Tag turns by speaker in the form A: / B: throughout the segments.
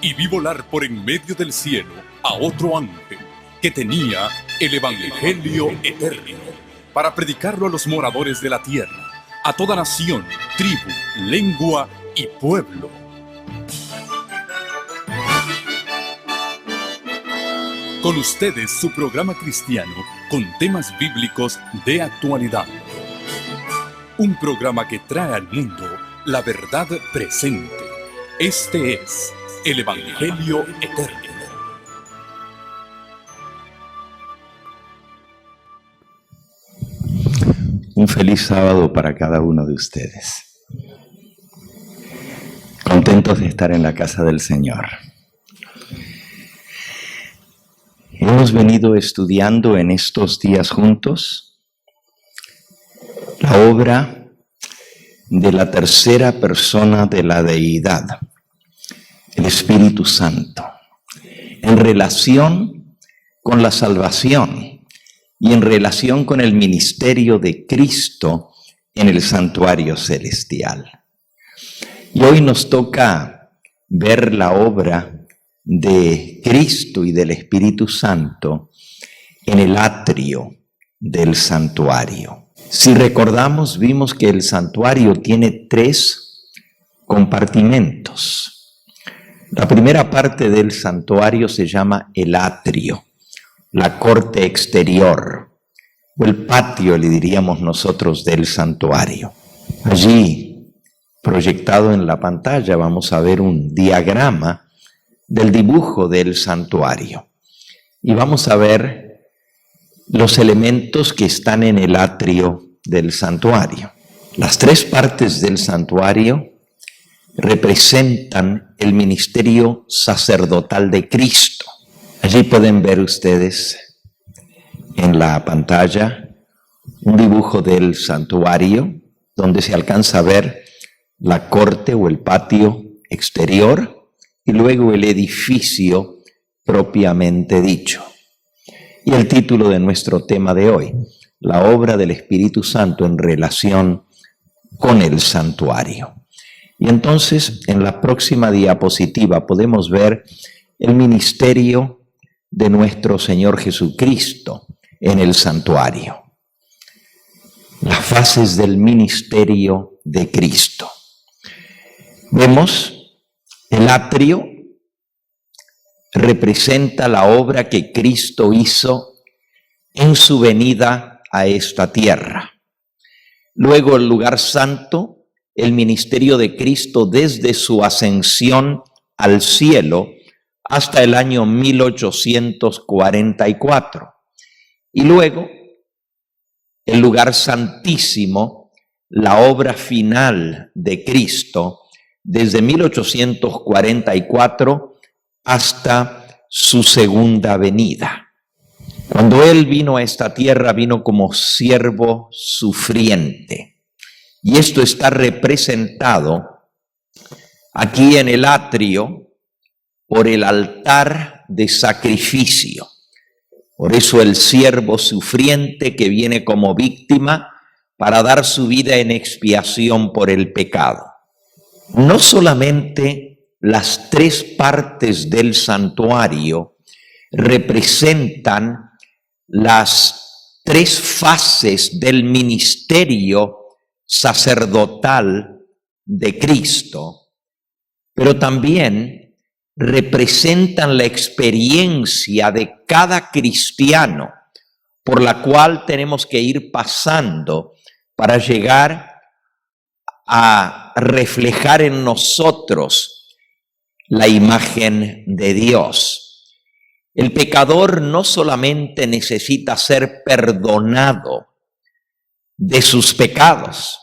A: y vi volar por en medio del cielo a otro ángel que tenía el Evangelio eterno para predicarlo a los moradores de la tierra, a toda nación, tribu, lengua y pueblo. Con ustedes su programa cristiano con temas bíblicos de actualidad. Un programa que trae al mundo la verdad presente. Este es el Evangelio eterno.
B: Un feliz sábado para cada uno de ustedes. Contentos de estar en la casa del Señor. Hemos venido estudiando en estos días juntos la obra de la tercera persona de la deidad, el Espíritu Santo, en relación con la salvación y en relación con el ministerio de Cristo en el santuario celestial. Y hoy nos toca ver la obra de Cristo y del Espíritu Santo en el atrio del santuario. Si recordamos, vimos que el santuario tiene 3 compartimentos. La primera parte del santuario se llama el atrio, la corte exterior, o el patio, le diríamos nosotros, del santuario. Allí, proyectado en la pantalla, vamos a ver un diagrama del dibujo del santuario. Y vamos a ver los elementos que están en el atrio del santuario. Las 3 partes del santuario representan el ministerio sacerdotal de Cristo. Allí pueden ver ustedes en la pantalla un dibujo del santuario donde se alcanza a ver la corte o el patio exterior y luego el edificio propiamente dicho. Y el título de nuestro tema de hoy, la obra del Espíritu Santo en relación con el santuario. Y entonces en la próxima diapositiva podemos ver el ministerio de nuestro Señor Jesucristo en el santuario. Las fases del ministerio de Cristo. Vemos el atrio representa la obra que Cristo hizo en su venida a esta tierra. Luego el lugar santo, el ministerio de Cristo desde su ascensión al cielo hasta el año 1844. Y luego el lugar santísimo, la obra final de Cristo desde 1844 hasta su segunda venida. Cuando Él vino a esta tierra, vino como siervo sufriente. Y esto está representado aquí en el atrio por el altar de sacrificio. Por eso el siervo sufriente que viene como víctima para dar su vida en expiación por el pecado. No solamente las 3 partes del santuario representan las 3 fases del ministerio sacerdotal de Cristo, pero también representan la experiencia de cada cristiano por la cual tenemos que ir pasando para llegar a reflejar en nosotros la imagen de Dios. El pecador no solamente necesita ser perdonado de sus pecados,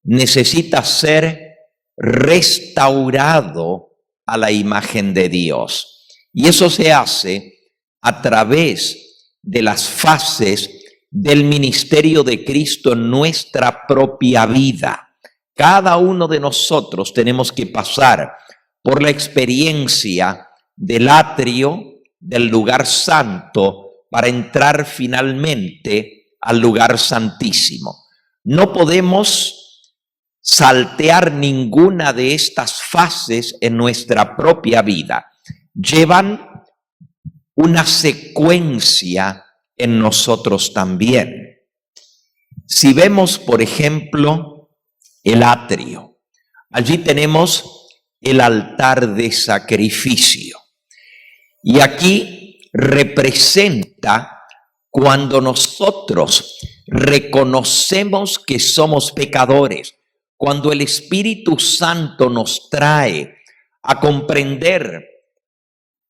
B: necesita ser restaurado a la imagen de Dios. Y eso se hace a través de las fases del ministerio de Cristo en nuestra propia vida. Cada uno de nosotros tenemos que pasar por la experiencia del atrio, del lugar santo, para entrar finalmente al lugar santísimo. No podemos saltear ninguna de estas fases en nuestra propia vida. llevan una secuencia en nosotros también. Si vemos, por ejemplo, el atrio, allí tenemos el altar de sacrificio. Y aquí representa cuando nosotros reconocemos que somos pecadores, cuando el Espíritu Santo nos trae a comprender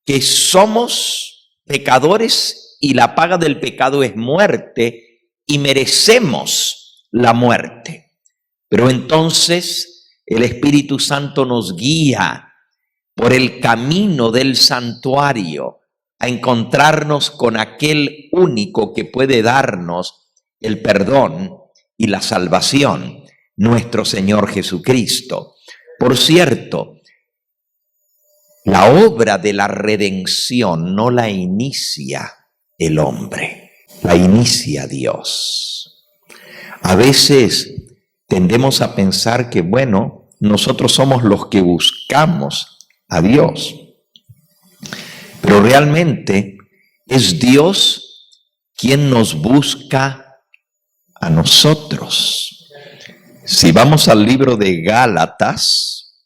B: que somos pecadores y la paga del pecado es muerte y merecemos la muerte. Pero entonces el Espíritu Santo nos guía por el camino del santuario a encontrarnos con aquel único que puede darnos el perdón y la salvación, nuestro Señor Jesucristo. Por cierto, la obra de la redención no la inicia el hombre, la inicia Dios. A veces tendemos a pensar que, bueno, nosotros somos los que buscamos a Dios, pero realmente es Dios quien nos busca a nosotros. Si vamos al libro de Gálatas,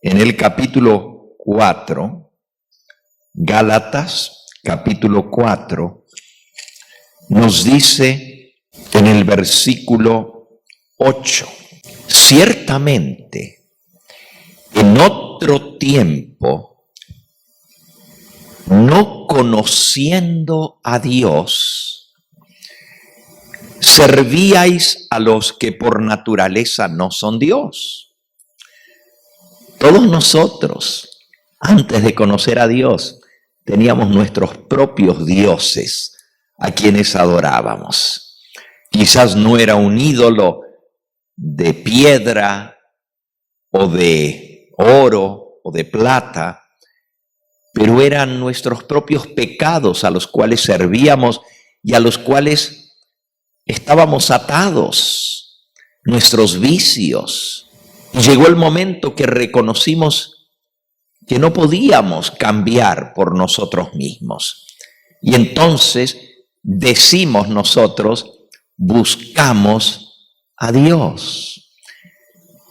B: en el capítulo 4, Gálatas capítulo 4, nos dice en el versículo 8, ciertamente en otro tiempo, no conociendo a Dios, servíais a los que por naturaleza no son Dios. Todos nosotros, antes de conocer a Dios, teníamos nuestros propios dioses a quienes adorábamos. Quizás no era un ídolo de piedra o de oro o de plata, pero eran nuestros propios pecados a los cuales servíamos y a los cuales estábamos atados, nuestros vicios. Y llegó el momento que reconocimos que no podíamos cambiar por nosotros mismos. Y entonces decimos nosotros, buscamos a Dios.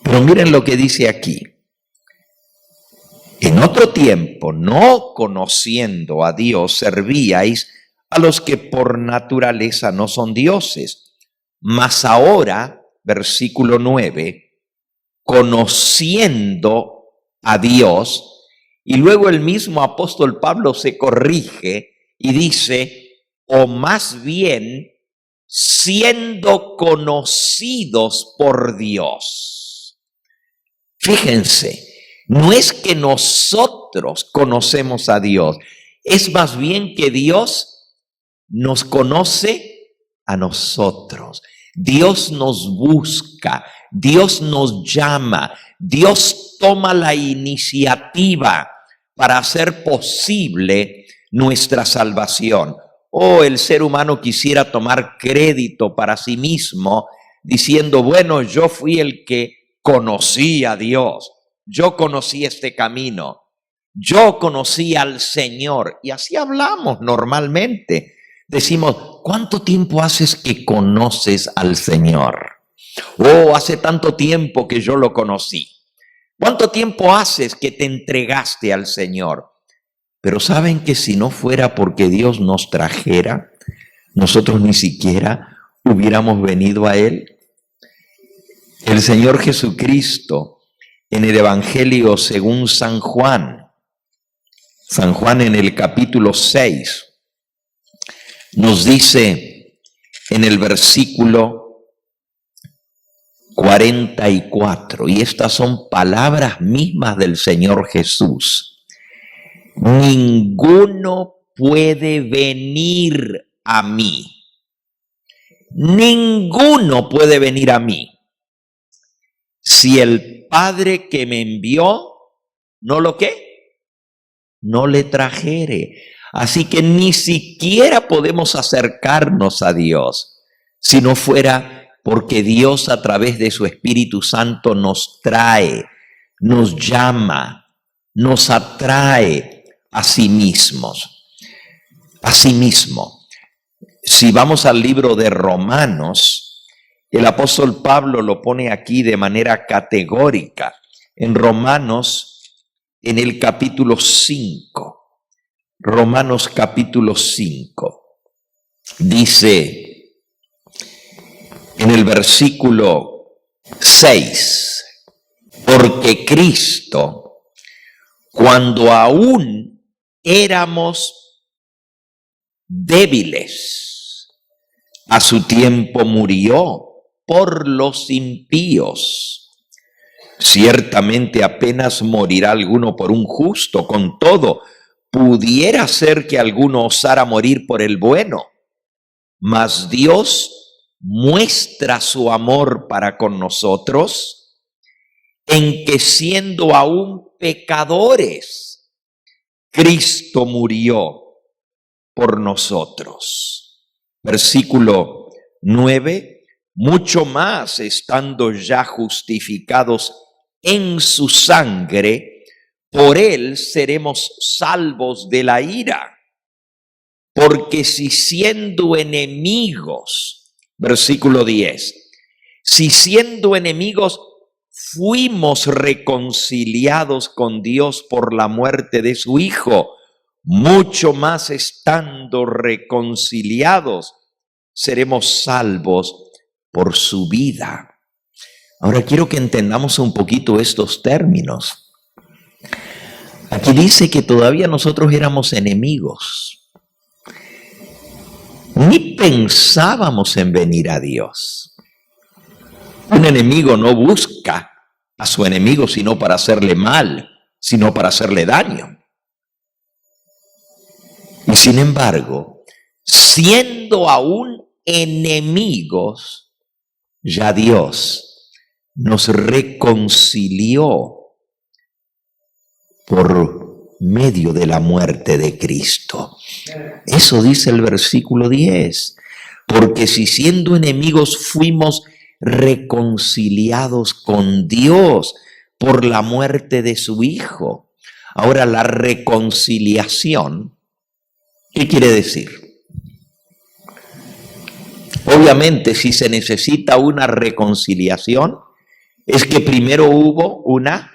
B: Pero miren lo que dice aquí. En otro tiempo, no conociendo a Dios, servíais a los que por naturaleza no son dioses. Mas ahora, versículo 9, conociendo a Dios, y luego el mismo apóstol Pablo se corrige y dice, o más bien, siendo conocidos por Dios. Fíjense, no es que nosotros conocemos a Dios, es más bien que Dios nos conoce a nosotros. Dios nos busca, Dios nos llama, Dios toma la iniciativa para hacer posible nuestra salvación. El ser humano quisiera tomar crédito para sí mismo diciendo, bueno, yo fui el que conocí a Dios, yo conocí este camino, yo conocí al Señor. Y así hablamos normalmente. Decimos, ¿cuánto tiempo haces que conoces al Señor? Hace tanto tiempo que yo lo conocí. ¿Cuánto tiempo haces que te entregaste al Señor? Pero ¿saben que si no fuera porque Dios nos trajera, nosotros ni siquiera hubiéramos venido a Él? El Señor Jesucristo, en el Evangelio según San Juan en el capítulo 6, nos dice en el versículo 44, y estas son palabras mismas del Señor Jesús: ninguno puede venir a mí. Ninguno puede venir a mí si el Padre que me envió no lo ¿qué? No le trajere. Así que ni siquiera podemos acercarnos a Dios si no fuera porque Dios a través de su Espíritu Santo nos trae, nos llama, nos atrae a sí mismos. Asimismo, si vamos al libro de Romanos, el apóstol Pablo lo pone aquí de manera categórica. En Romanos, en el capítulo 5, Romanos capítulo 5, dice en el versículo 6, porque Cristo, cuando aún éramos débiles, a su tiempo murió por los impíos. Ciertamente apenas morirá alguno por un justo, con todo, pudiera ser que alguno osara morir por el bueno, mas Dios muestra su amor para con nosotros en que siendo aún pecadores, Cristo murió por nosotros. Versículo 9, mucho más estando ya justificados en su sangre, por él seremos salvos de la ira. Porque si siendo enemigos, versículo 10, si siendo enemigos fuimos reconciliados con Dios por la muerte de su Hijo, mucho más estando reconciliados, seremos salvos por su vida. Ahora quiero que entendamos un poquito estos términos. Aquí dice que todavía nosotros éramos enemigos. Ni pensábamos en venir a Dios. Un enemigo no busca a su enemigo sino para hacerle mal, sino para hacerle daño. Y sin embargo, siendo aún enemigos, ya Dios nos reconcilió por medio de la muerte de Cristo. Eso dice el versículo 10. Porque si siendo enemigos fuimos reconciliados con Dios por la muerte de su Hijo. Ahora, la reconciliación, ¿qué quiere decir? Obviamente, si se necesita una reconciliación, es que primero hubo una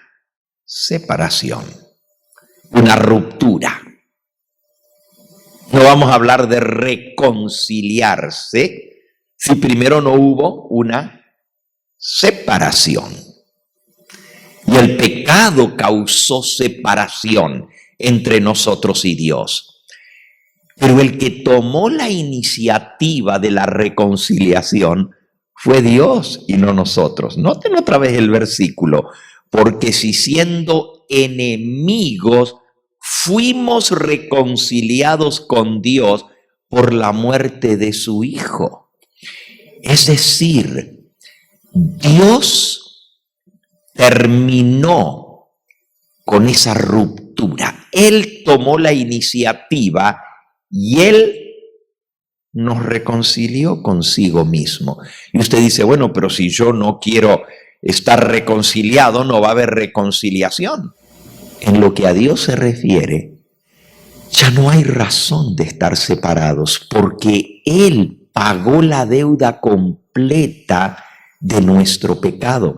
B: separación, una ruptura. No vamos a hablar de reconciliarse si primero no hubo una separación. Y el pecado causó separación entre nosotros y Dios. Pero el que tomó la iniciativa de la reconciliación fue Dios y no nosotros. Noten otra vez el versículo. Porque si siendo enemigos fuimos reconciliados con Dios por la muerte de su Hijo. Es decir, Dios terminó con esa ruptura. Él tomó la iniciativa y Él nos reconcilió consigo mismo. Y usted dice, bueno, pero si yo no quiero estar reconciliado, no va a haber reconciliación. En lo que a Dios se refiere, ya no hay razón de estar separados, porque Él pagó la deuda completa de nuestro pecado.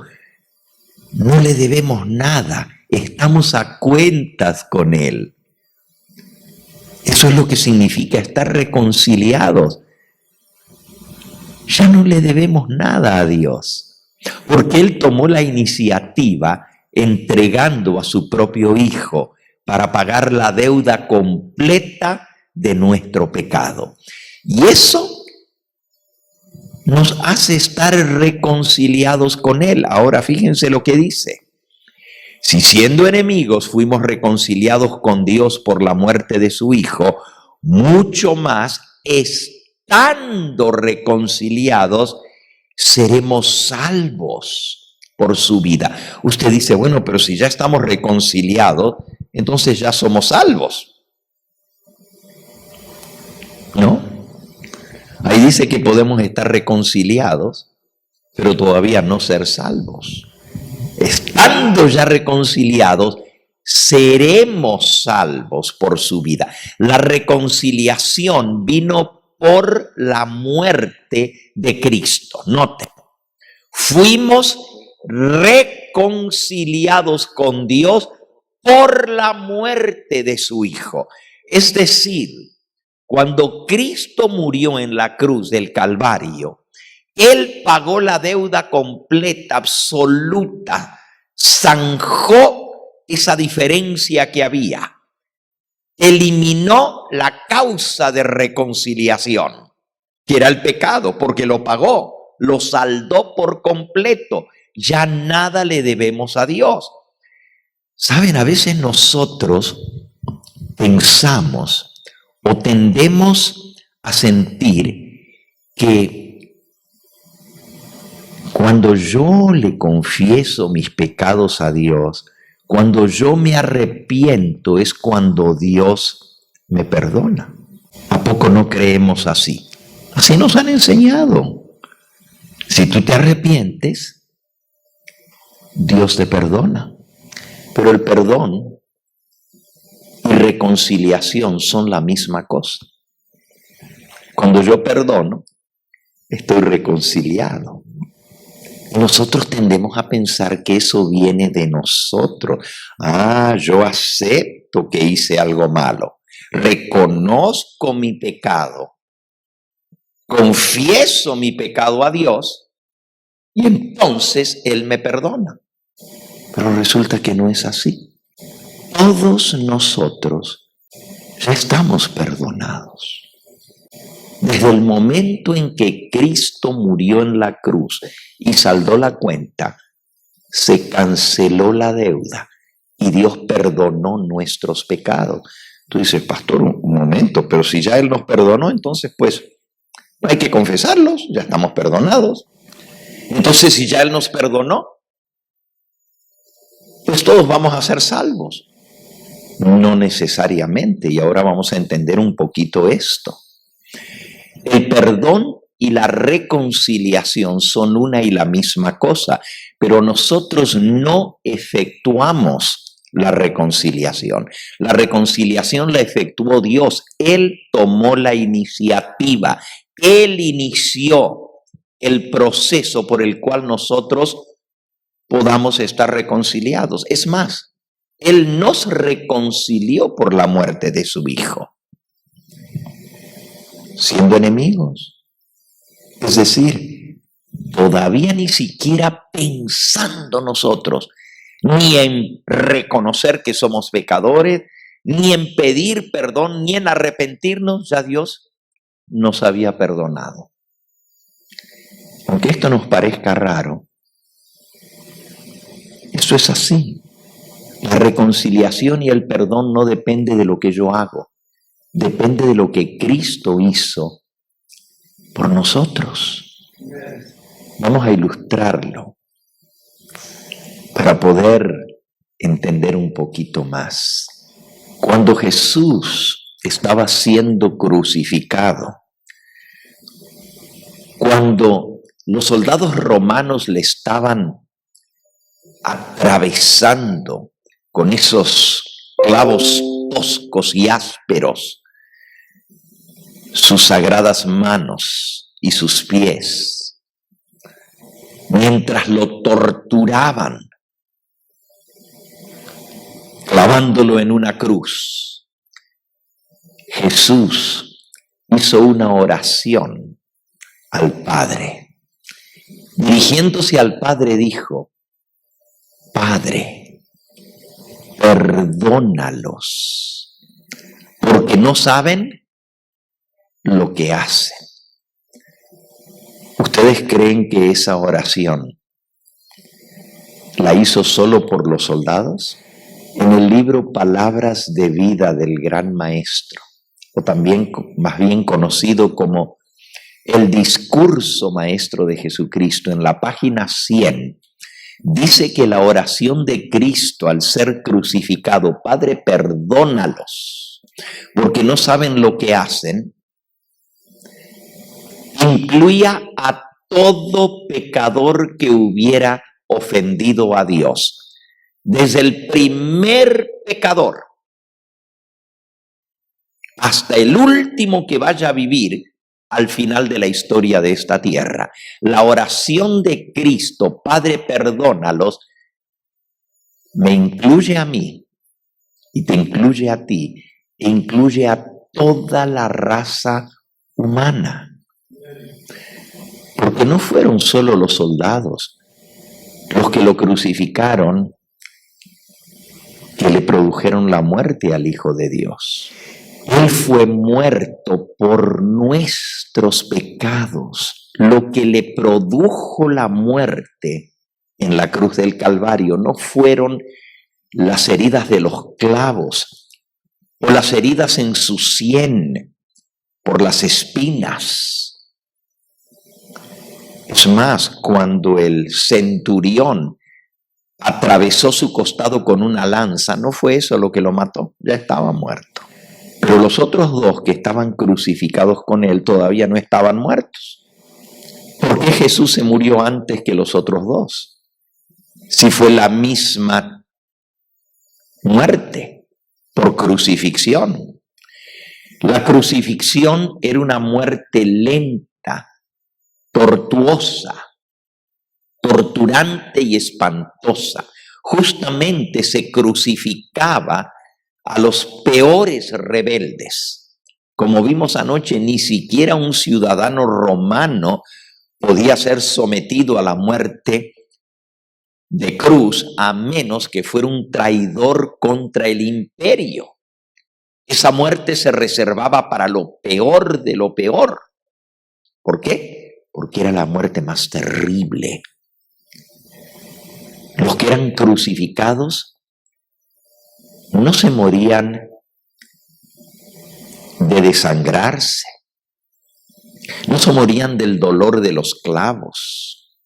B: No le debemos nada, estamos a cuentas con Él. Eso es lo que significa estar reconciliados. Ya no le debemos nada a Dios, porque Él tomó la iniciativa entregando a su propio Hijo para pagar la deuda completa de nuestro pecado. Y eso nos hace estar reconciliados con Él. Ahora fíjense lo que dice. Si siendo enemigos fuimos reconciliados con Dios por la muerte de su Hijo, mucho más estando reconciliados seremos salvos por su vida. Usted dice, bueno, pero si ya estamos reconciliados, entonces ya somos salvos. ¿No? Ahí dice que podemos estar reconciliados, pero todavía no ser salvos. Estando ya reconciliados, seremos salvos por su vida. La reconciliación vino por la muerte de Cristo. Noten, fuimos reconciliados con Dios por la muerte de su Hijo. Es decir, cuando Cristo murió en la cruz del Calvario, Él pagó la deuda completa, absoluta, zanjó esa diferencia que había, eliminó la causa de reconciliación, que era el pecado, porque lo pagó, lo saldó por completo. Ya nada le debemos a Dios. Saben, a veces nosotros pensamos o tendemos a sentir que cuando yo le confieso mis pecados a Dios, cuando yo me arrepiento, es cuando Dios me perdona. ¿A poco no creemos así? Así nos han enseñado. Si tú te arrepientes, Dios te perdona. Pero el perdón y reconciliación son la misma cosa. Cuando yo perdono, estoy reconciliado. Nosotros tendemos a pensar que eso viene de nosotros. Yo acepto que hice algo malo. Reconozco mi pecado. Confieso mi pecado a Dios y entonces Él me perdona. Pero resulta que no es así. Todos nosotros ya estamos perdonados. Desde el momento en que Cristo murió en la cruz y saldó la cuenta, se canceló la deuda y Dios perdonó nuestros pecados. Tú dices, pastor, un momento, pero si ya Él nos perdonó, entonces pues hay que confesarlos, ya estamos perdonados. Entonces, si ya Él nos perdonó, pues todos vamos a ser salvos. No necesariamente, y ahora vamos a entender un poquito esto. El perdón y la reconciliación son una y la misma cosa, pero nosotros no efectuamos la reconciliación. La reconciliación la efectuó Dios. Él tomó la iniciativa. Él inició el proceso por el cual nosotros podamos estar reconciliados. Es más, Él nos reconcilió por la muerte de su Hijo, siendo enemigos. Es decir, todavía ni siquiera pensando nosotros, ni en reconocer que somos pecadores, ni en pedir perdón, ni en arrepentirnos, ya Dios nos había perdonado. Aunque esto nos parezca raro, eso es así. La reconciliación y el perdón no depende de lo que yo hago, depende de lo que Cristo hizo por nosotros. Vamos a ilustrarlo para poder entender un poquito más. Cuando Jesús estaba siendo crucificado, cuando los soldados romanos le estaban atravesando con esos clavos toscos y ásperos sus sagradas manos y sus pies, mientras lo torturaban, clavándolo en una cruz, Jesús hizo una oración al Padre. Dirigiéndose al Padre dijo: Padre, perdónalos, porque no saben lo que hacen. ¿Ustedes creen que esa oración la hizo solo por los soldados? En el libro Palabras de Vida del Gran Maestro, o también más bien conocido como el Discurso Maestro de Jesucristo, en la página 100, dice que la oración de Cristo al ser crucificado, Padre, perdónalos, porque no saben lo que hacen, incluía a todo pecador que hubiera ofendido a Dios. desde el primer pecador hasta el último que vaya a vivir al final de la historia de esta tierra. La oración de Cristo, Padre, perdónalos, me incluye a mí y te incluye a ti, e incluye a toda la raza humana. Porque no fueron solo los soldados los que lo crucificaron, que le produjeron la muerte al Hijo de Dios. Él fue muerto por nuestros pecados. Lo que le produjo la muerte en la cruz del Calvario no fueron las heridas de los clavos o las heridas en su sien por las espinas. Es más, cuando el centurión atravesó su costado con una lanza, no fue eso lo que lo mató, ya estaba muerto. Pero los otros dos que estaban crucificados con él todavía no estaban muertos. ¿Por qué Jesús se murió antes que los otros dos? Si fue la misma muerte por crucifixión. La crucifixión era una muerte lenta, tortuosa, torturante y espantosa. Justamente se crucificaba a los peores rebeldes. Como vimos anoche, ni siquiera un ciudadano romano podía ser sometido a la muerte de cruz a menos que fuera un traidor contra el imperio. Esa muerte se reservaba para lo peor de lo peor. ¿Por qué? Porque era la muerte más terrible. Los que eran crucificados no se morían de desangrarse, no se morían del dolor de los clavos.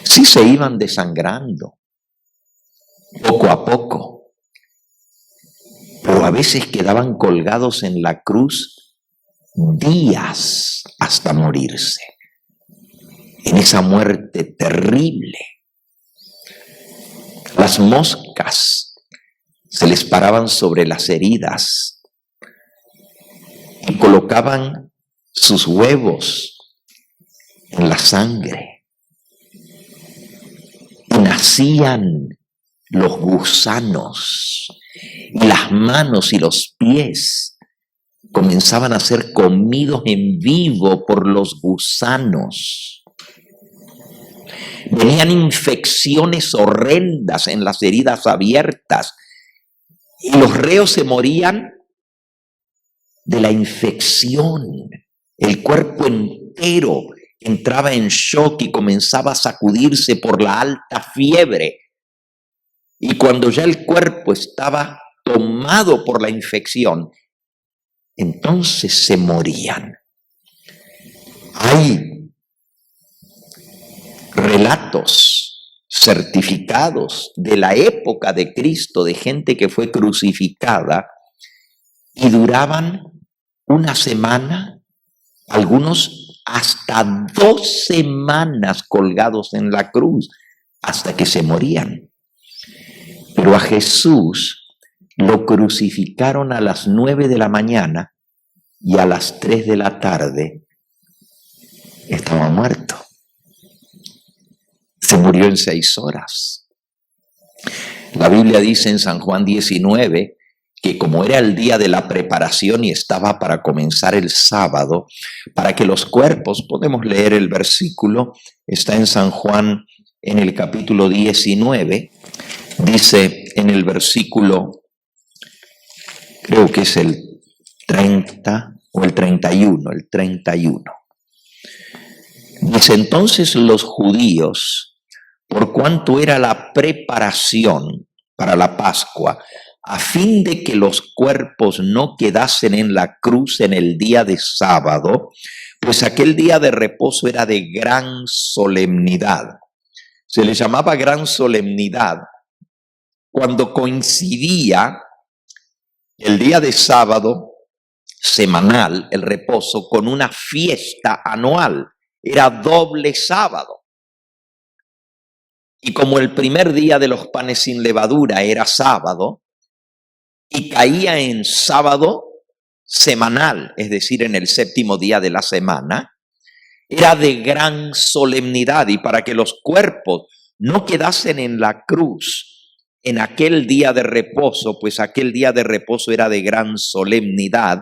B: Sí se iban desangrando, poco a poco, pero a veces quedaban colgados en la cruz días hasta morirse, en esa muerte terrible. Las moscas se les paraban sobre las heridas y colocaban sus huevos en la sangre. Y nacían los gusanos y las manos y los pies comenzaban a ser comidos en vivo por los gusanos. Venían infecciones horrendas en las heridas abiertas y los reos se morían de la infección. El cuerpo entero entraba en shock y comenzaba a sacudirse por la alta fiebre. Y cuando ya el cuerpo estaba tomado por la infección, entonces se morían. Hay relatos certificados de la época de Cristo de gente que fue crucificada y duraban una semana, algunos hasta 2 semanas colgados en la cruz hasta que se morían. Pero a Jesús lo crucificaron a las 9 de la mañana y a las 3 de la tarde estaba muerto. Se murió en 6 horas. La Biblia dice en San Juan 19 que como era el día de la preparación y estaba para comenzar el sábado, para que los cuerpos, podemos leer el versículo, está en San Juan en el capítulo 19, dice en el versículo, creo que es el 30 o el 31, el 31. Dice, entonces los judíos, por cuanto era la preparación para la Pascua, a fin de que los cuerpos no quedasen en la cruz en el día de sábado, pues aquel día de reposo era de gran solemnidad. Se le llamaba gran solemnidad cuando coincidía el día de sábado semanal, el reposo, con una fiesta anual. Era doble sábado. Y como el primer día de los panes sin levadura era sábado, y caía en sábado semanal, es decir, en el séptimo día de la semana, era de gran solemnidad, y para que los cuerpos no quedasen en la cruz en aquel día de reposo, pues aquel día de reposo era de gran solemnidad,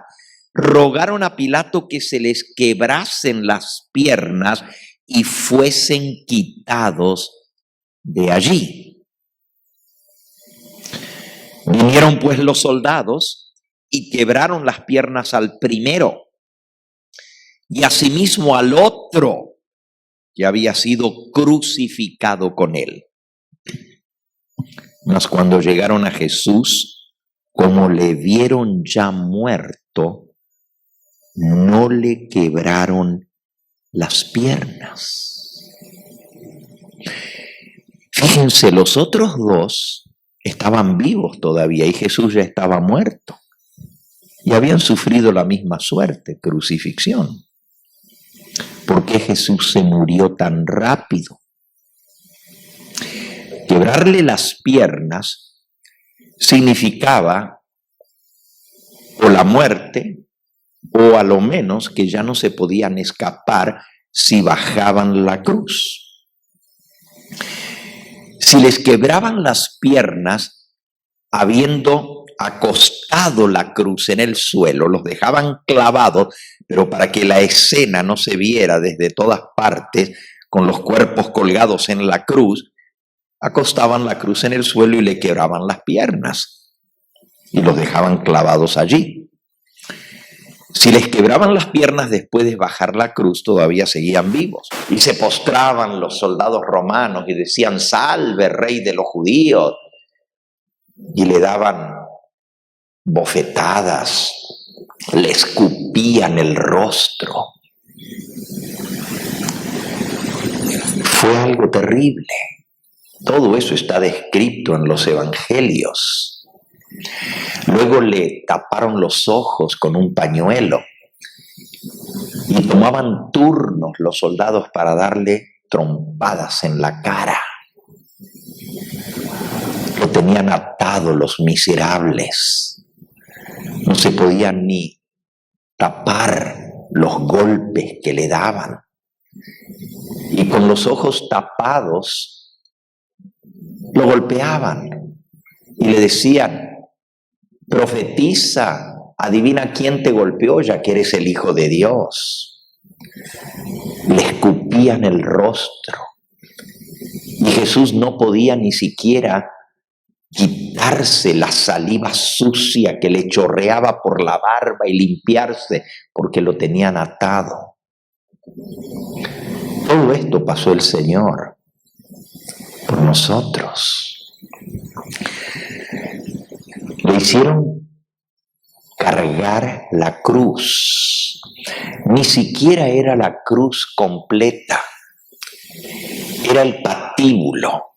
B: rogaron a Pilato que se les quebrasen las piernas y fuesen quitados de allí. Vinieron pues los soldados y quebraron las piernas al primero y asimismo al otro que había sido crucificado con él. Mas cuando llegaron a Jesús, como le vieron ya muerto, no le quebraron las piernas. Fíjense, los otros dos estaban vivos todavía y Jesús ya estaba muerto. Y habían sufrido la misma suerte, crucifixión. ¿Por qué Jesús se murió tan rápido? Quebrarle las piernas significaba o la muerte o a lo menos que ya no se podían escapar si bajaban la cruz. Si les quebraban las piernas habiendo acostado la cruz en el suelo, los dejaban clavados, pero para que la escena no se viera desde todas partes, con los cuerpos colgados en la cruz, acostaban la cruz en el suelo y le quebraban las piernas y los dejaban clavados allí. Si les quebraban las piernas después de bajar la cruz, todavía seguían vivos. Y se postraban los soldados romanos y decían, salve, rey de los judíos. Y le daban bofetadas, le escupían el rostro. Fue algo terrible. Todo eso está descrito en los evangelios. Luego le taparon los ojos con un pañuelo y tomaban turnos los soldados para darle trompadas en la cara. Lo tenían atado los miserables. No se podían ni tapar los golpes que le daban. Y con los ojos tapados lo golpeaban y le decían, profetiza, adivina quién te golpeó, ya que eres el Hijo de Dios. Le escupían el rostro. Y Jesús no podía ni siquiera quitarse la saliva sucia que le chorreaba por la barba y limpiarse porque lo tenían atado. Todo esto pasó el Señor por nosotros. Le hicieron cargar la cruz. Ni siquiera era la cruz completa. Era el patíbulo.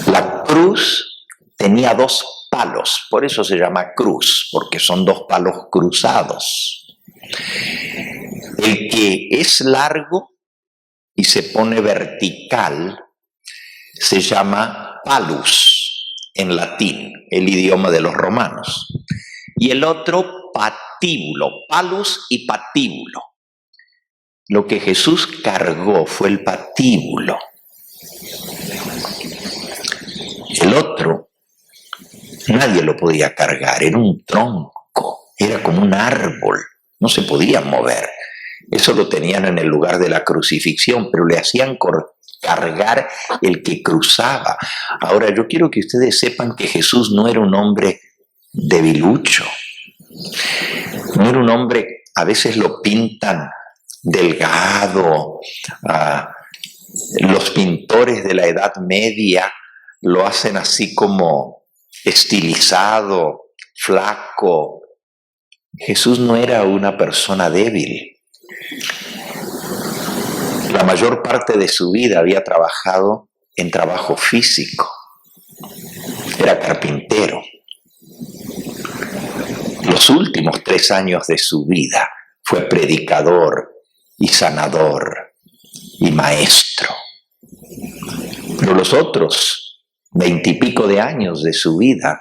B: La cruz tenía 2 palos. Por eso se llama cruz, porque son 2 palos cruzados. El que es largo y se pone vertical se llama palus en latín, el idioma de los romanos. Y el otro patíbulo, palus y patíbulo. Lo que Jesús cargó fue el patíbulo. El otro, nadie lo podía cargar, era un tronco, era como un árbol, no se podía mover. Eso lo tenían en el lugar de la crucifixión, pero le hacían cargar el que cruzaba. Ahora, yo quiero que ustedes sepan que Jesús no era un hombre debilucho. No era un hombre, a veces lo pintan delgado. Los pintores de la Edad Media lo hacen así como estilizado, flaco. Jesús no era una persona débil. La mayor parte de su vida había trabajado en trabajo físico. Era carpintero. Los últimos 3 años de su vida fue predicador y sanador y maestro. Pero los otros 20 y pico de años de su vida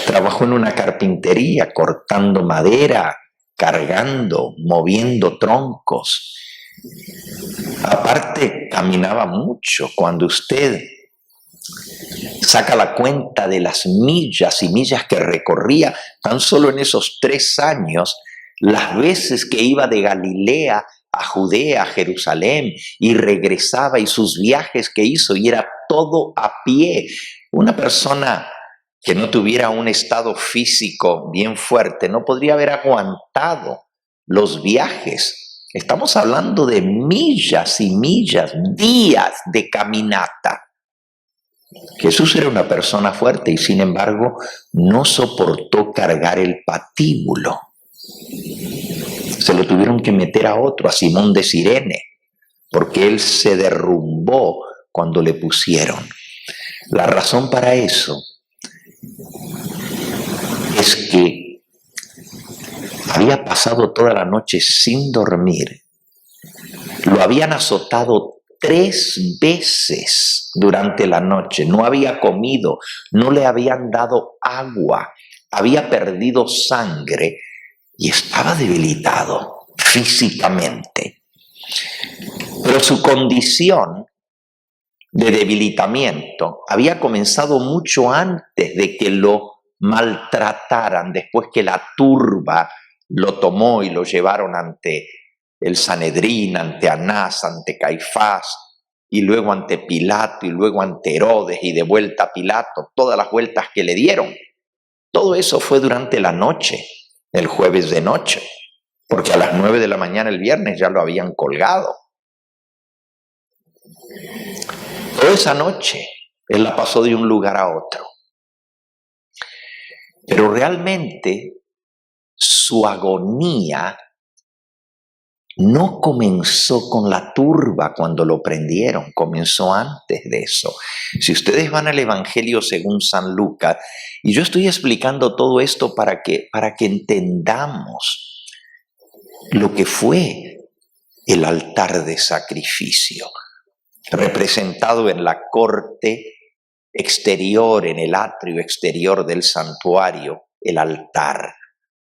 B: trabajó en una carpintería, cortando madera, cargando, moviendo troncos. Aparte, caminaba mucho. Cuando usted saca la cuenta de las millas y millas que recorría, tan solo en esos 3 años, las veces que iba de Galilea a Judea, a Jerusalén, y regresaba, y sus viajes que hizo, y era todo a pie. Una persona que no tuviera un estado físico bien fuerte no podría haber aguantado los viajes. Estamos hablando de millas y millas, días de caminata. Jesús era una persona fuerte y sin embargo no soportó cargar el patíbulo. Se lo tuvieron que meter a otro, a Simón de Cirene, porque él se derrumbó cuando le pusieron. La razón para eso es que había pasado toda la noche sin dormir. Lo habían azotado 3 veces durante la noche. No había comido, no le habían dado agua, había perdido sangre y estaba debilitado físicamente. Pero su condición de debilitamiento había comenzado mucho antes de que lo maltrataran, después que la turba lo tomó y lo llevaron ante el Sanedrín, ante Anás, ante Caifás, y luego ante Pilato, y luego ante Herodes, y de vuelta a Pilato, todas las vueltas que le dieron. Todo eso fue durante la noche, el jueves de noche, porque a las 9 de la mañana el viernes ya lo habían colgado. Toda esa noche él la pasó de un lugar a otro. Pero realmente su agonía no comenzó con la turba cuando lo prendieron, comenzó antes de eso. Si ustedes van al Evangelio según San Lucas, y yo estoy explicando todo esto para que entendamos lo que fue el altar de sacrificio, representado en la corte exterior, en el atrio exterior del santuario, el altar.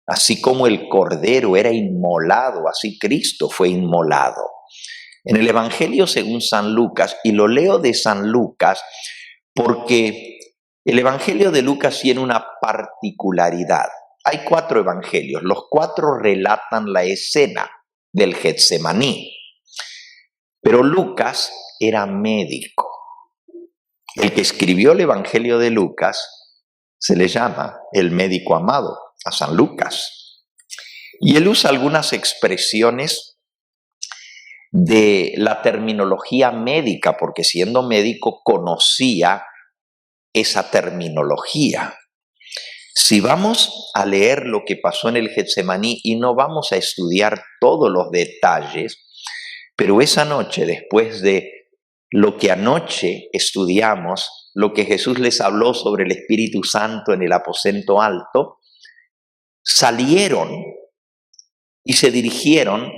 B: Así como el cordero era inmolado, así Cristo fue inmolado. En el Evangelio según San Lucas, y lo leo de San Lucas porque el Evangelio de Lucas tiene una particularidad. Hay 4 evangelios, los 4 relatan la escena del Getsemaní, pero Lucas era médico. El que escribió el Evangelio de Lucas se le llama el médico amado, a San Lucas. Y él usa algunas expresiones de la terminología médica, porque siendo médico conocía esa terminología. Si vamos a leer lo que pasó en el Getsemaní, y no vamos a estudiar todos los detalles, pero esa noche, después de lo que anoche estudiamos, lo que Jesús les habló sobre el Espíritu Santo en el aposento alto, salieron y se dirigieron,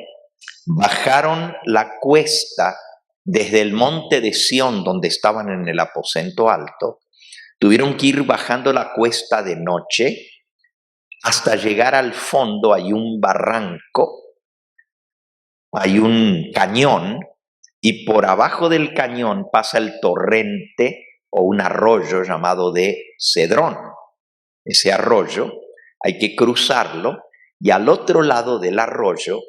B: bajaron la cuesta desde el monte de Sión, donde estaban en el aposento alto. Tuvieron que ir bajando la cuesta de noche hasta llegar al fondo. Hay un barranco, hay un cañón, y por abajo del cañón pasa el torrente o un arroyo llamado de Cedrón. Ese arroyo hay que cruzarlo, y al otro lado del arroyo,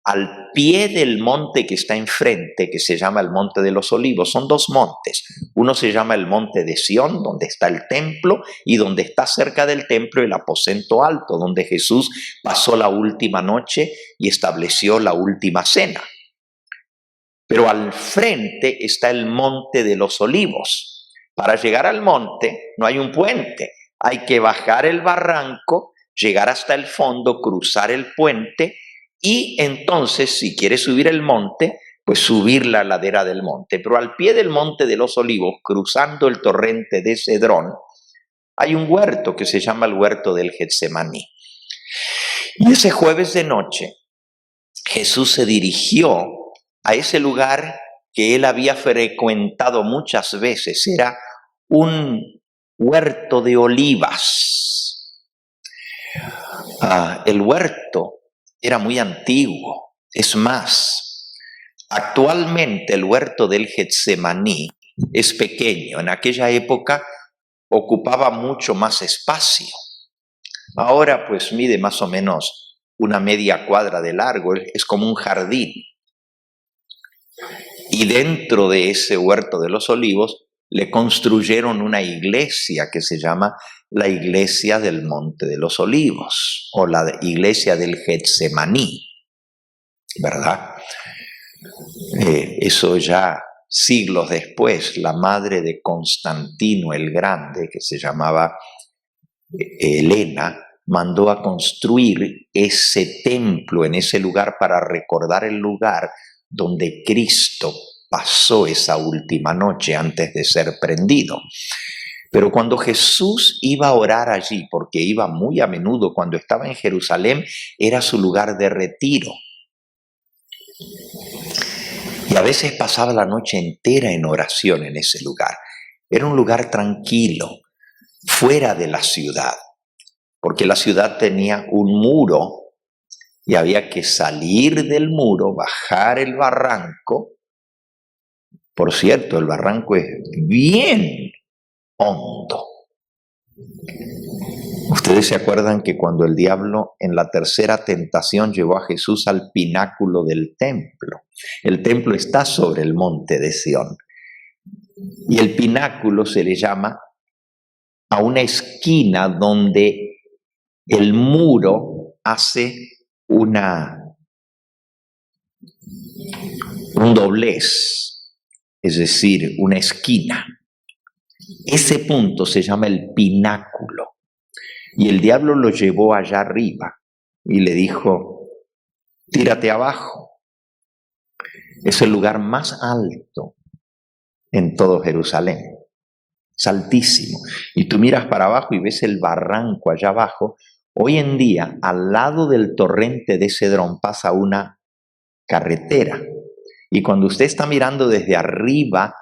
B: al pie del monte que está enfrente, que se llama el Monte de los Olivos, son 2 montes. Uno se llama el Monte de Sión, donde está el templo, y donde está cerca del templo el aposento alto, donde Jesús pasó la última noche y estableció la última cena. Pero al frente está el Monte de los Olivos. Para llegar al monte no hay un puente, hay que bajar el barranco, llegar hasta el fondo, cruzar el puente, y entonces, si quiere subir el monte, pues subir la ladera del monte. Pero al pie del Monte de los Olivos, cruzando el torrente de Cedrón, hay un huerto que se llama el huerto del Getsemaní. Y ese jueves de noche, Jesús se dirigió a ese lugar que él había frecuentado muchas veces era un huerto de olivas. El huerto era muy antiguo. Es más, actualmente el huerto del Getsemaní es pequeño. En aquella época ocupaba mucho más espacio. Ahora pues mide más o menos una media cuadra de largo, es como un jardín. Y dentro de ese huerto de los olivos le construyeron una iglesia que se llama la iglesia del Monte de los Olivos o la iglesia del Getsemaní, ¿verdad? Eso ya siglos después, la madre de Constantino el Grande, que se llamaba Helena, mandó a construir ese templo en ese lugar para recordar el lugar donde Cristo pasó esa última noche antes de ser prendido. Pero cuando Jesús iba a orar allí, porque iba muy a menudo cuando estaba en Jerusalén, era su lugar de retiro. Y a veces pasaba la noche entera en oración en ese lugar. Era un lugar tranquilo, fuera de la ciudad, porque la ciudad tenía un muro y había que salir del muro, bajar el barranco. Por cierto, el barranco es bien hondo. Ustedes se acuerdan que cuando el diablo en la tercera tentación llevó a Jesús al pináculo del templo. El templo está sobre el monte de Sión. Y el pináculo se le llama a una esquina donde el muro hace un doblez, es decir, una esquina. Ese punto se llama el pináculo. Y el diablo lo llevó allá arriba y le dijo, tírate abajo. Es el lugar más alto en todo Jerusalén. Es altísimo. Y tú miras para abajo y ves el barranco allá abajo. Hoy en día, al lado del torrente de Cedrón pasa una carretera. Y cuando usted está mirando desde arriba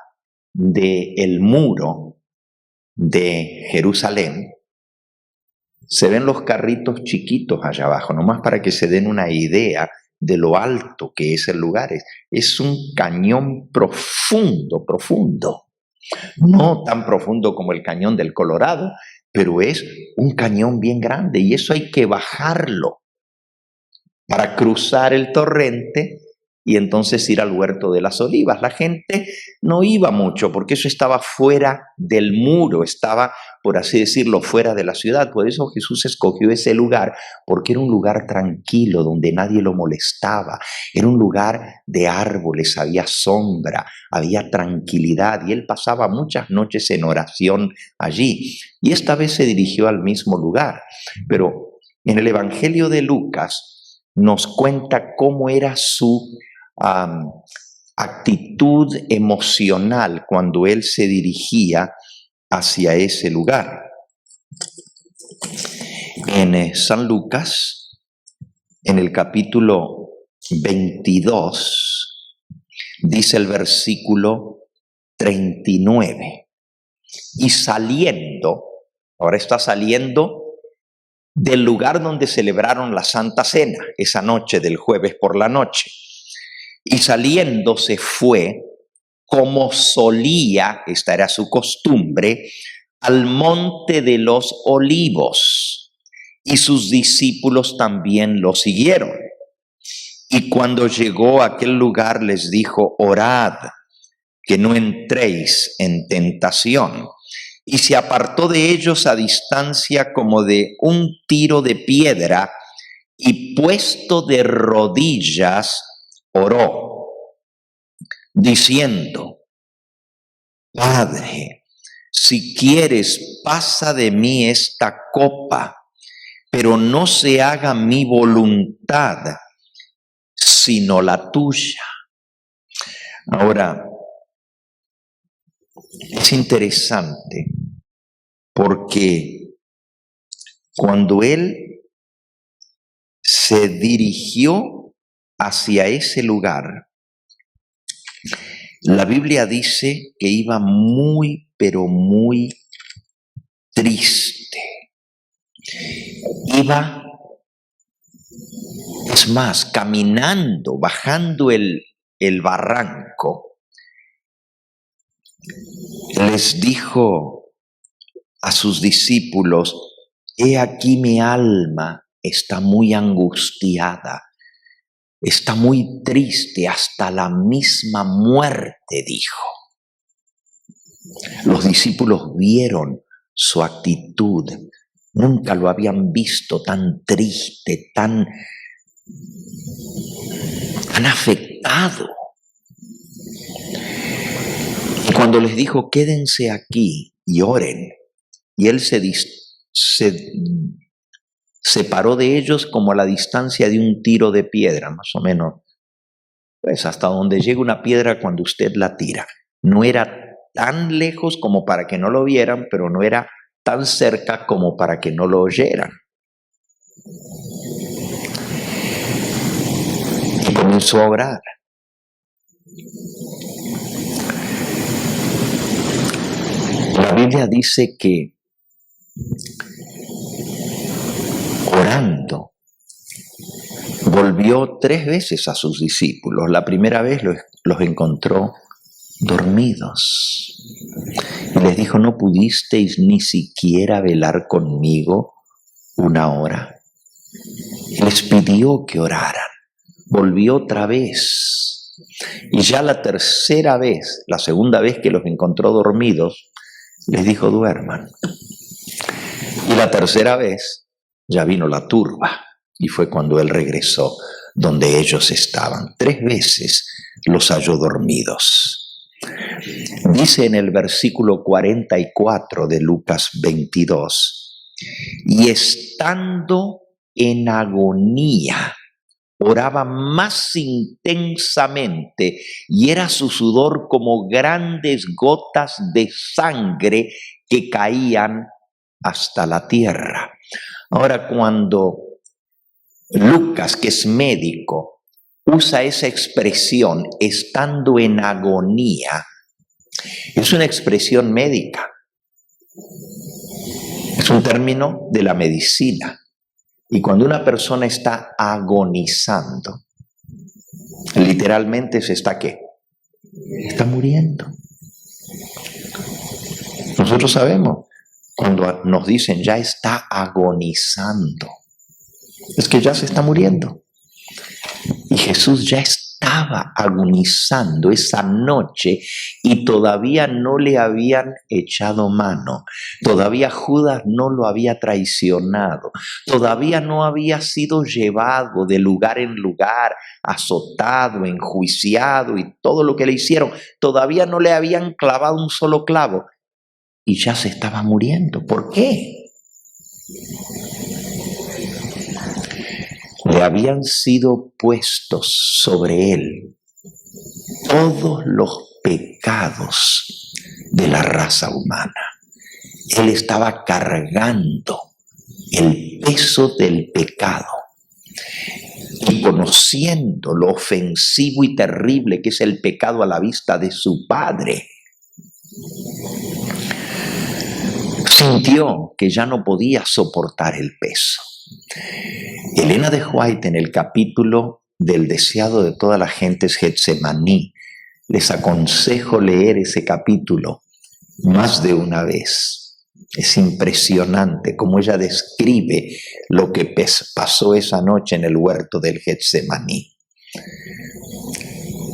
B: del muro de Jerusalén, se ven los carritos chiquitos allá abajo, nomás para que se den una idea de lo alto que es el lugar. Es un cañón profundo, profundo. No tan profundo como el cañón del Colorado, pero es un cañón bien grande y eso hay que bajarlo para cruzar el torrente y entonces ir al huerto de las olivas. La gente no iba mucho porque eso estaba fuera del muro, estaba, por así decirlo, fuera de la ciudad. Por eso Jesús escogió ese lugar, porque era un lugar tranquilo, donde nadie lo molestaba. Era un lugar de árboles, había sombra, había tranquilidad, y él pasaba muchas noches en oración allí. Y esta vez se dirigió al mismo lugar. Pero en el Evangelio de Lucas nos cuenta cómo era su actitud emocional cuando él se dirigía hacia ese lugar. En San Lucas, en el capítulo 22, dice el versículo 39, y saliendo, ahora está saliendo del lugar donde celebraron la Santa Cena, esa noche del jueves por la noche. Y saliendo se fue, como solía, esta era su costumbre, al monte de los olivos, y sus discípulos también lo siguieron. Y cuando llegó a aquel lugar les dijo, orad, que no entréis en tentación. Y se apartó de ellos a distancia como de un tiro de piedra, y puesto de rodillas, oró, diciendo, Padre, si quieres, pasa de mí esta copa, pero no se haga mi voluntad, sino la tuya. Ahora, es interesante porque cuando él se dirigió hacia ese lugar, La Biblia dice que iba muy, pero muy triste. Iba, es más, caminando, bajando el barranco. Les dijo a sus discípulos: he aquí mi alma está muy angustiada, está muy triste, hasta la misma muerte, dijo. Los discípulos vieron su actitud, nunca lo habían visto tan triste, tan afectado. Y cuando les dijo: quédense aquí y oren, y él se separó de ellos como a la distancia de un tiro de piedra, más o menos, pues hasta donde llega una piedra cuando usted la tira. No era tan lejos como para que no lo vieran, pero no era tan cerca como para que no lo oyeran. Y comenzó a orar. La Biblia dice que orando volvió 3 veces a sus discípulos. La primera vez los encontró dormidos y les dijo: ¿no pudisteis ni siquiera velar conmigo 1 hora? Y les pidió que oraran. Volvió otra vez, y ya la tercera vez, la segunda vez que los encontró dormidos, les dijo: duerman. Y la tercera vez ya vino la turba, y fue cuando él regresó donde ellos estaban. 3 veces los halló dormidos. Dice en el versículo 44 de Lucas 22: y estando en agonía, oraba más intensamente, y era su sudor como grandes gotas de sangre que caían hasta la tierra. Ahora, cuando Lucas, que es médico, usa esa expresión, estando en agonía, es una expresión médica. Es un término de la medicina. Y cuando una persona está agonizando, literalmente se está ¿qué? Está muriendo. Nosotros sabemos, cuando nos dicen ya está agonizando, es que ya se está muriendo. Y Jesús ya estaba agonizando esa noche y todavía no le habían echado mano. Todavía Judas no lo había traicionado. Todavía no había sido llevado de lugar en lugar, azotado, enjuiciado y todo lo que le hicieron. Todavía no le habían clavado un solo clavo y ya se estaba muriendo. ¿Por qué? Le habían sido puestos sobre él todos los pecados de la raza humana. Él estaba cargando el peso del pecado y conociendo lo ofensivo y terrible que es el pecado a la vista de su Padre, sintió que ya no podía soportar el peso. Elena de White, en el capítulo del deseado de toda la gente es Getsemaní, les aconsejo leer ese capítulo más de una vez. Es impresionante cómo ella describe lo que pasó esa noche en el huerto del Getsemaní.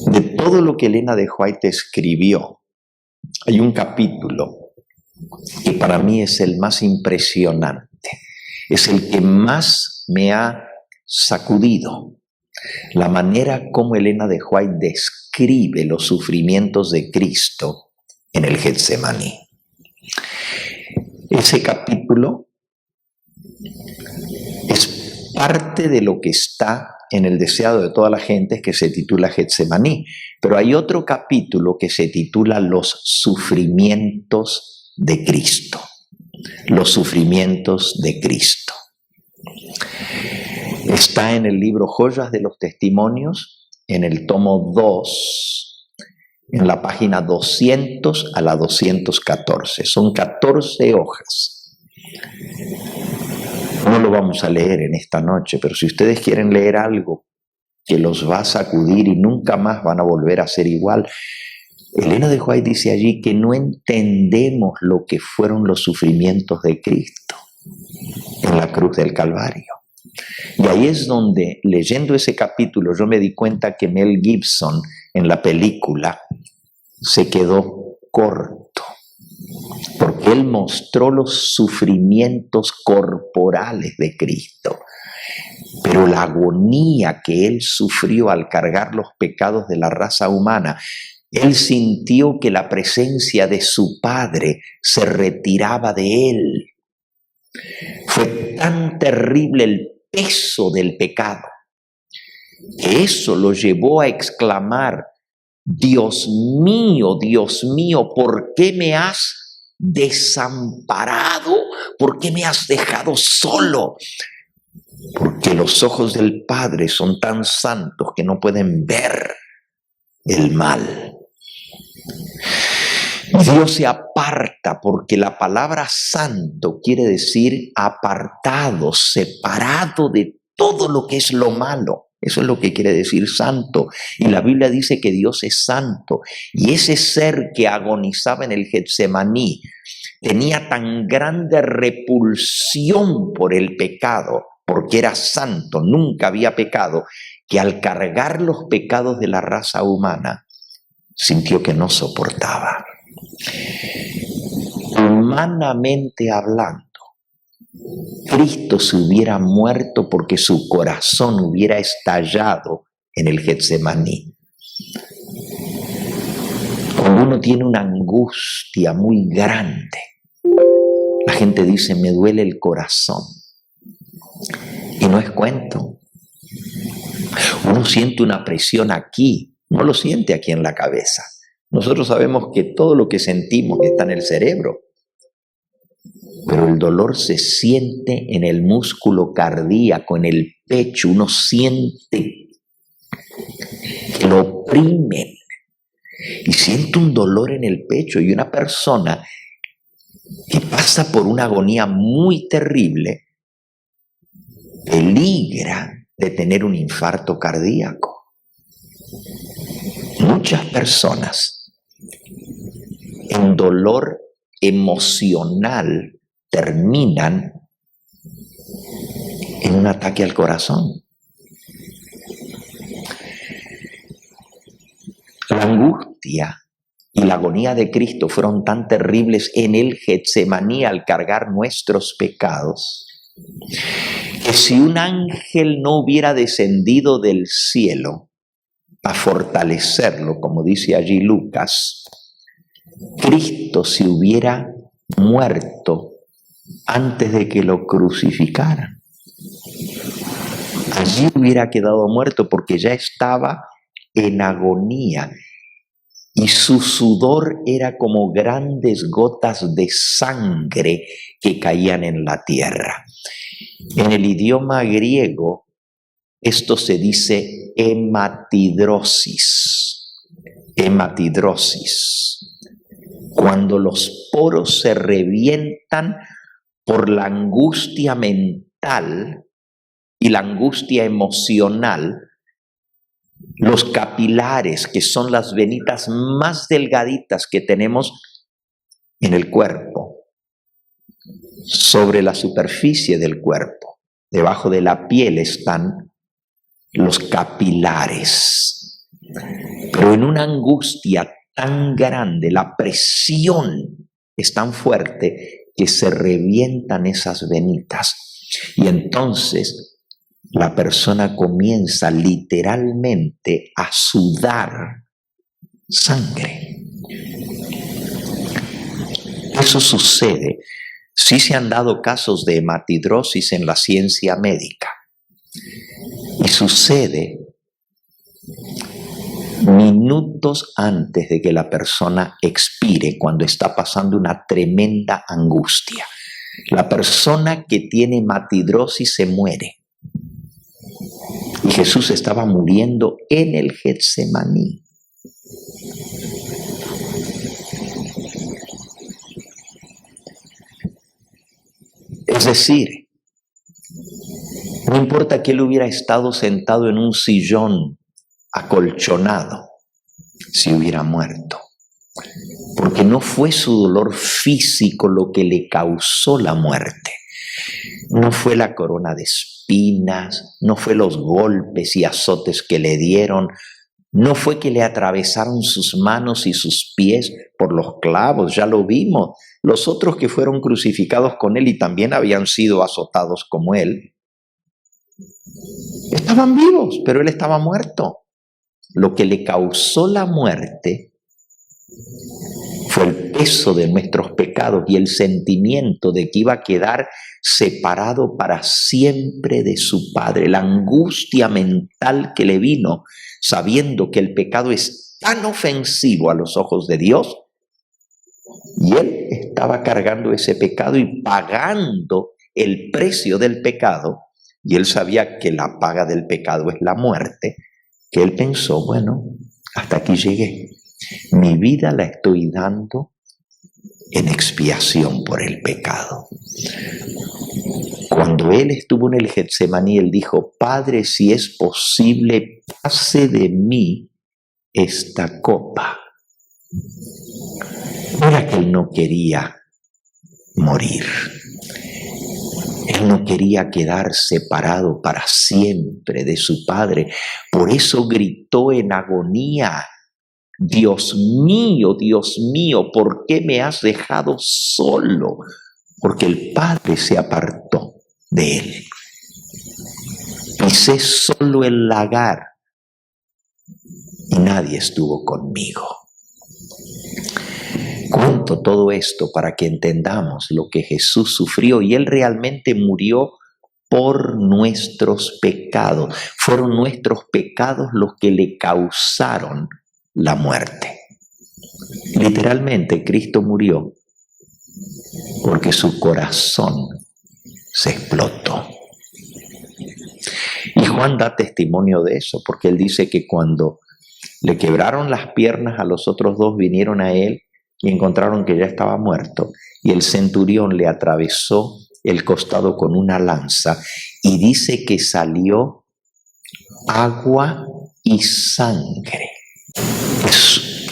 B: De todo lo que Elena de White escribió, hay un capítulo que para mí es el más impresionante. Es el que más me ha sacudido. La manera como Elena de White describe los sufrimientos de Cristo en el Getsemaní. Ese capítulo es parte de lo que está en el deseado de toda la gente, que se titula Getsemaní. Pero hay otro capítulo que se titula Los sufrimientos de Cristo. Los sufrimientos de Cristo. Está en el libro Joyas de los Testimonios, en el tomo 2, en la página 200 a la 214. Son 14 hojas. No lo vamos a leer en esta noche, pero si ustedes quieren leer algo que los va a sacudir y nunca más van a volver a ser igual, Elena de White dice allí que no entendemos lo que fueron los sufrimientos de Cristo en la cruz del Calvario. Y ahí es donde, leyendo ese capítulo, yo me di cuenta que Mel Gibson en la película se quedó corto, porque él mostró los sufrimientos corporales de Cristo, pero la agonía que él sufrió al cargar los pecados de la raza humana. Él sintió que la presencia de su Padre se retiraba de él. Fue tan terrible el peso del pecado que eso lo llevó a exclamar: Dios mío, ¿por qué me has desamparado? ¿Por qué me has dejado solo? Porque los ojos del Padre son tan santos que no pueden ver el mal. Dios se aparta, porque la palabra santo quiere decir apartado, separado de todo lo que es lo malo. Eso es lo que quiere decir santo. Y la Biblia dice que Dios es santo. Y ese ser que agonizaba en el Getsemaní tenía tan grande repulsión por el pecado, porque era santo, nunca había pecado, que al cargar los pecados de la raza humana, sintió que no soportaba. Humanamente hablando, Cristo se hubiera muerto porque su corazón hubiera estallado en el Getsemaní. Cuando uno tiene una angustia muy grande, la gente dice: me duele el corazón. Y no es cuento. Uno siente una presión aquí, no lo siente aquí en la cabeza. Nosotros sabemos que todo lo que sentimos está en el cerebro, pero el dolor se siente en el músculo cardíaco, en el pecho. Uno siente que lo oprimen y siente un dolor en el pecho. Y una persona que pasa por una agonía muy terrible peligra de tener un infarto cardíaco. Muchas personas en dolor emocional terminan en un ataque al corazón. La angustia y la agonía de Cristo fueron tan terribles en el Getsemaní al cargar nuestros pecados, que si un ángel no hubiera descendido del cielo a fortalecerlo, como dice allí Lucas, Cristo se hubiera muerto antes de que lo crucificaran. Allí hubiera quedado muerto porque ya estaba en agonía y su sudor era como grandes gotas de sangre que caían en la tierra. En el idioma griego esto se dice hematidrosis. Hematidrosis. Cuando los poros se revientan por la angustia mental y la angustia emocional, los capilares, que son las venitas más delgaditas que tenemos en el cuerpo, sobre la superficie del cuerpo, debajo de la piel, están los capilares. Pero en una angustia tan grande, la presión es tan fuerte que se revientan esas venitas. Y entonces la persona comienza literalmente a sudar sangre. Eso sucede. Sí se han dado casos de hematidrosis en la ciencia médica. Y sucede minutos antes de que la persona expire, cuando está pasando una tremenda angustia. La persona que tiene hematidrosis se muere. Y Jesús estaba muriendo en el Getsemaní. decir, no importa que él hubiera estado sentado en un sillón acolchonado, si hubiera muerto, porque no fue su dolor físico lo que le causó la muerte. No fue la corona de espinas, no fue los golpes y azotes que le dieron, no fue que le atravesaron sus manos y sus pies por los clavos, ya lo vimos. Los otros que fueron crucificados con él y también habían sido azotados como él, estaban vivos, pero él estaba muerto. Lo que le causó la muerte fue el peso de nuestros pecados y el sentimiento de que iba a quedar separado para siempre de su Padre. La angustia mental que le vino sabiendo que el pecado es tan ofensivo a los ojos de Dios, y él estaba cargando ese pecado y pagando el precio del pecado, y él sabía que la paga del pecado es la muerte, que él pensó, bueno, hasta aquí llegué. Mi vida la estoy dando en expiación por el pecado. Cuando él estuvo en el Getsemaní, él dijo, Padre, si es posible, pase de mí esta copa. No era que él no quería morir. Él no quería quedar separado para siempre de su Padre. Por eso gritó en agonía, Dios mío, ¿por qué me has dejado solo? Porque el Padre se apartó de él. Pisé solo el lagar y nadie estuvo conmigo. Cuento todo esto para que entendamos lo que Jesús sufrió, y él realmente murió por nuestros pecados. Fueron nuestros pecados los que le causaron la muerte. Literalmente, Cristo murió porque su corazón se explotó. Y Juan da testimonio de eso, porque él dice que cuando le quebraron las piernas a los otros dos, vinieron a él y encontraron que ya estaba muerto, y el centurión le atravesó el costado con una lanza, y dice que salió agua y sangre. Es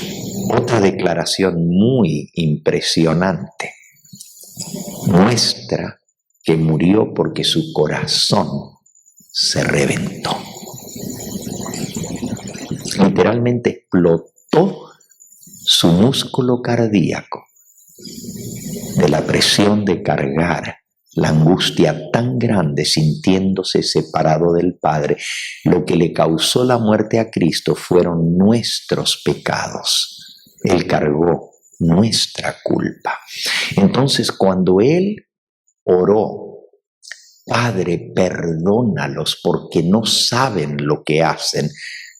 B: otra declaración muy impresionante. Muestra que murió porque su corazón se reventó. Literalmente explotó su músculo cardíaco de la presión de cargar la angustia tan grande, sintiéndose separado del Padre. Lo que le causó la muerte a Cristo fueron nuestros pecados. Él cargó nuestra culpa. Entonces, cuando él oró, Padre, perdónalos porque no saben lo que hacen,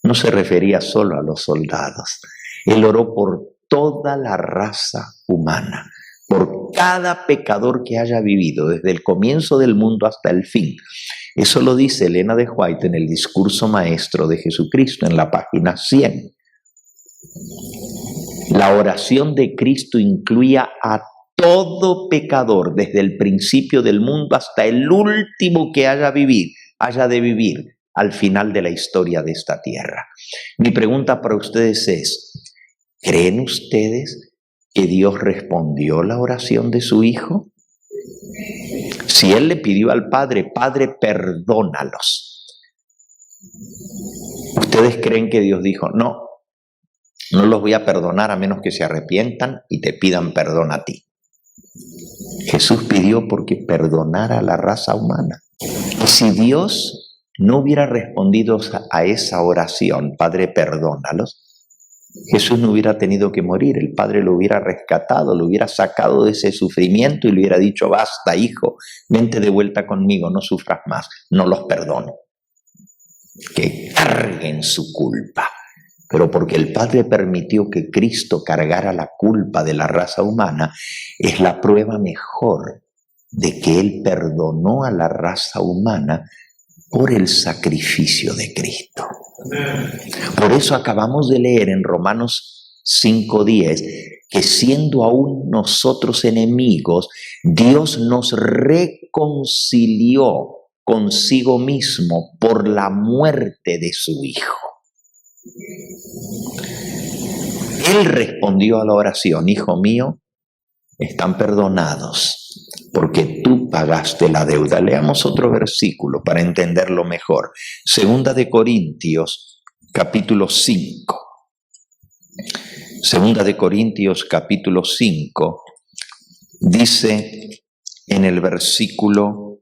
B: no se refería solo a los soldados. Él oró por toda la raza humana, por cada pecador que haya vivido desde el comienzo del mundo hasta el fin. Eso lo dice Elena de White en el Discurso Maestro de Jesucristo, en la página 100. La oración de Cristo incluía a todo pecador desde el principio del mundo hasta el último que haya de vivir al final de la historia de esta tierra. Mi pregunta para ustedes es, ¿creen ustedes que Dios respondió la oración de su Hijo? Si Él le pidió al Padre, Padre, perdónalos, ¿ustedes creen que Dios dijo, no los voy a perdonar a menos que se arrepientan y te pidan perdón a ti? Jesús pidió porque perdonara a la raza humana. Y si Dios no hubiera respondido a esa oración, Padre, perdónalos, Jesús no hubiera tenido que morir. El Padre lo hubiera rescatado, lo hubiera sacado de ese sufrimiento y le hubiera dicho, basta, hijo, vente de vuelta conmigo, no sufras más, no los perdono. Que carguen su culpa. Pero porque el Padre permitió que Cristo cargara la culpa de la raza humana, es la prueba mejor de que Él perdonó a la raza humana por el sacrificio de Cristo. Por eso acabamos de leer en Romanos 5:10 que siendo aún nosotros enemigos, Dios nos reconcilió consigo mismo por la muerte de su Hijo. Él respondió a la oración: Hijo mío, están perdonados porque tú pagaste la deuda. Leamos otro versículo para entenderlo mejor. Segunda de Corintios, capítulo 5. Segunda de Corintios, capítulo 5, dice en el versículo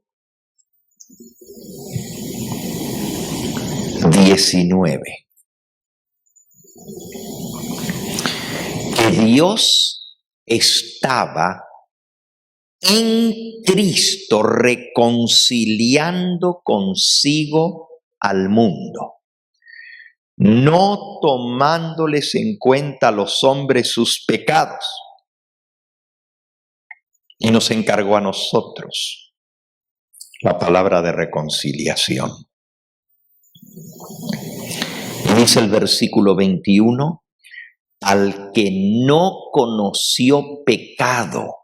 B: 19 que Dios estaba en Cristo reconciliando consigo al mundo, no tomándoles en cuenta a los hombres sus pecados, y nos encargó a nosotros la palabra de reconciliación. Y dice el versículo 21, al que no conoció pecado,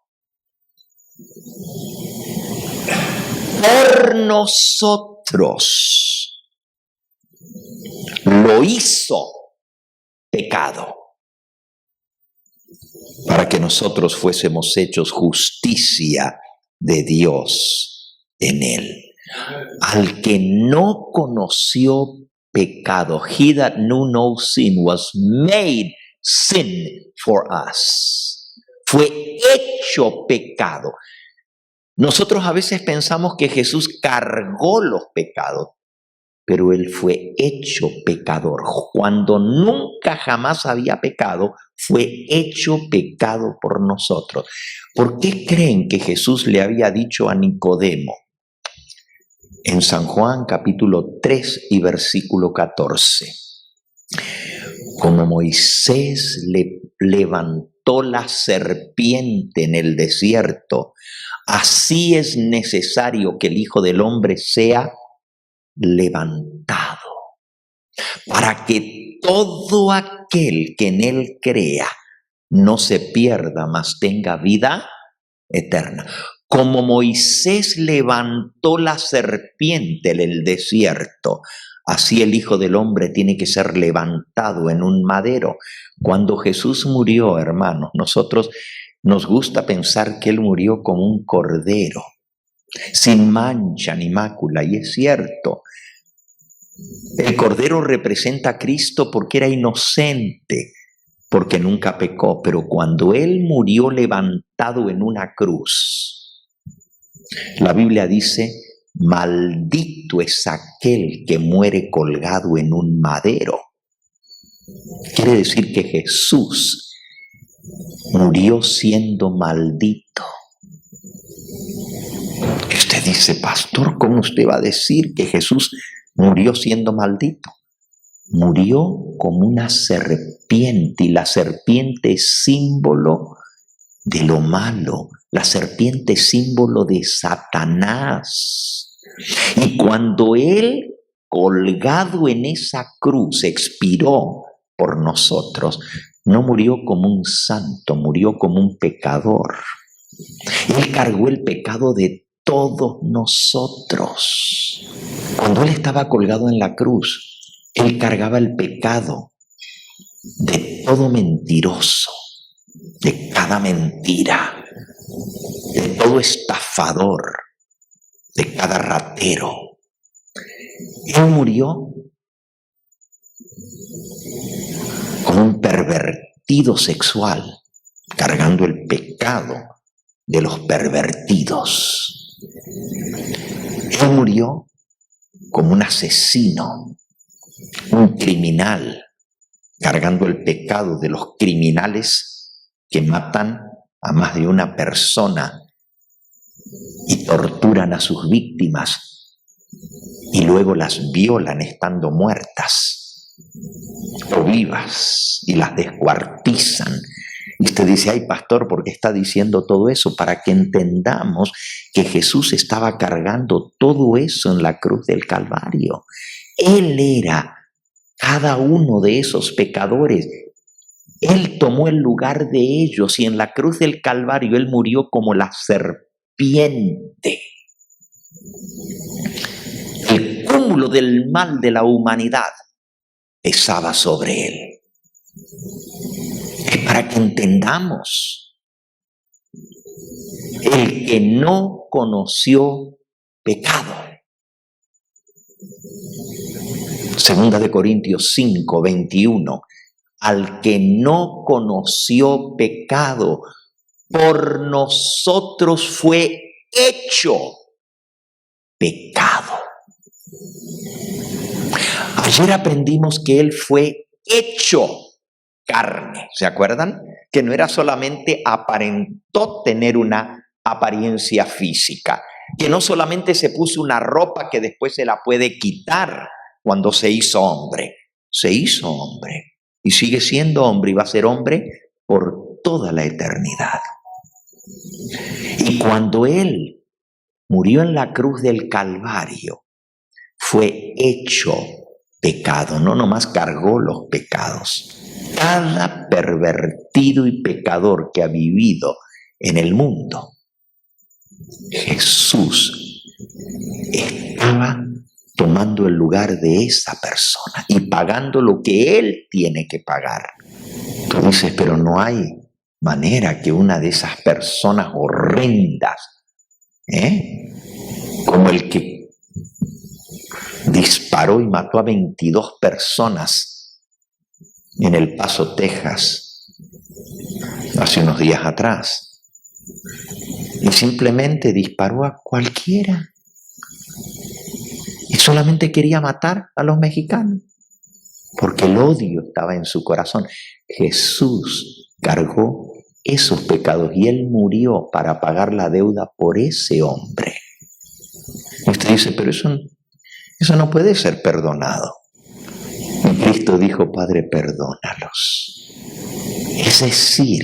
B: por nosotros lo hizo pecado, para que nosotros fuésemos hechos justicia de Dios en él. Al que no conoció pecado, he that knew no sin was made sin for us. Fue hecho pecado. Nosotros a veces pensamos que Jesús cargó los pecados, pero Él fue hecho pecador. Cuando nunca jamás había pecado, fue hecho pecado por nosotros. ¿Por qué creen que Jesús le había dicho a Nicodemo? En San Juan capítulo 3 y versículo 14. Como Moisés le levantó la serpiente en el desierto, así es necesario que el Hijo del Hombre sea levantado, para que todo aquel que en él crea no se pierda, mas tenga vida eterna. Como Moisés levantó la serpiente en el desierto, así el Hijo del Hombre tiene que ser levantado en un madero. Cuando Jesús murió, hermanos, nosotros nos gusta pensar que Él murió como un cordero, sin mancha ni mácula, y es cierto. El cordero representa a Cristo porque era inocente, porque nunca pecó, pero cuando Él murió levantado en una cruz, la Biblia dice: maldito es aquel que muere colgado en un madero. Quiere decir que Jesús murió siendo maldito. Y usted dice: pastor, ¿cómo usted va a decir que Jesús murió siendo maldito? Murió como una serpiente, y la serpiente es símbolo de lo malo. La serpiente es símbolo de Satanás. Y cuando Él, colgado en esa cruz, expiró por nosotros, no murió como un santo, murió como un pecador. Él cargó el pecado de todos nosotros. Cuando Él estaba colgado en la cruz, Él cargaba el pecado de todo mentiroso, de cada mentira, de todo estafador, de cada ratero. Él murió como un pervertido sexual, cargando el pecado de los pervertidos. Él murió como un asesino, un criminal, cargando el pecado de los criminales que matan a más de una persona y torturan a sus víctimas y luego las violan estando muertas o vivas y las descuartizan. Y usted dice: ay, pastor, ¿por qué está diciendo todo eso? Para que entendamos que Jesús estaba cargando todo eso en la cruz del Calvario. Él era cada uno de esos pecadores. Él tomó el lugar de ellos y en la cruz del Calvario Él murió como la serpiente. El cúmulo del mal de la humanidad pesaba sobre Él. Es para que entendamos. El que no conoció pecado. Segunda de Corintios 5, 21. Al que no conoció pecado, por nosotros fue hecho pecado. Ayer aprendimos que Él fue hecho carne. ¿Se acuerdan? Que no era solamente aparentó tener una apariencia física, que no solamente se puso una ropa que después se la puede quitar cuando se hizo hombre. Se hizo hombre y sigue siendo hombre y va a ser hombre por toda la eternidad. Y cuando Él murió en la cruz del Calvario, fue hecho pecado, no nomás cargó los pecados. Cada pervertido y pecador que ha vivido en el mundo, Jesús estaba tomando el lugar de esa persona y pagando lo que Él tiene que pagar. Tú dices, pero no hay manera que una de esas personas horrendas, como el que disparó y mató a 22 personas en El Paso, Texas, hace unos días atrás, y simplemente disparó a cualquiera y solamente quería matar a los mexicanos porque el odio estaba en su corazón. Jesús cargó esos pecados y Él murió para pagar la deuda por ese hombre. Y usted dice, pero eso no puede ser perdonado. Y Cristo dijo, Padre, perdónalos. Es decir,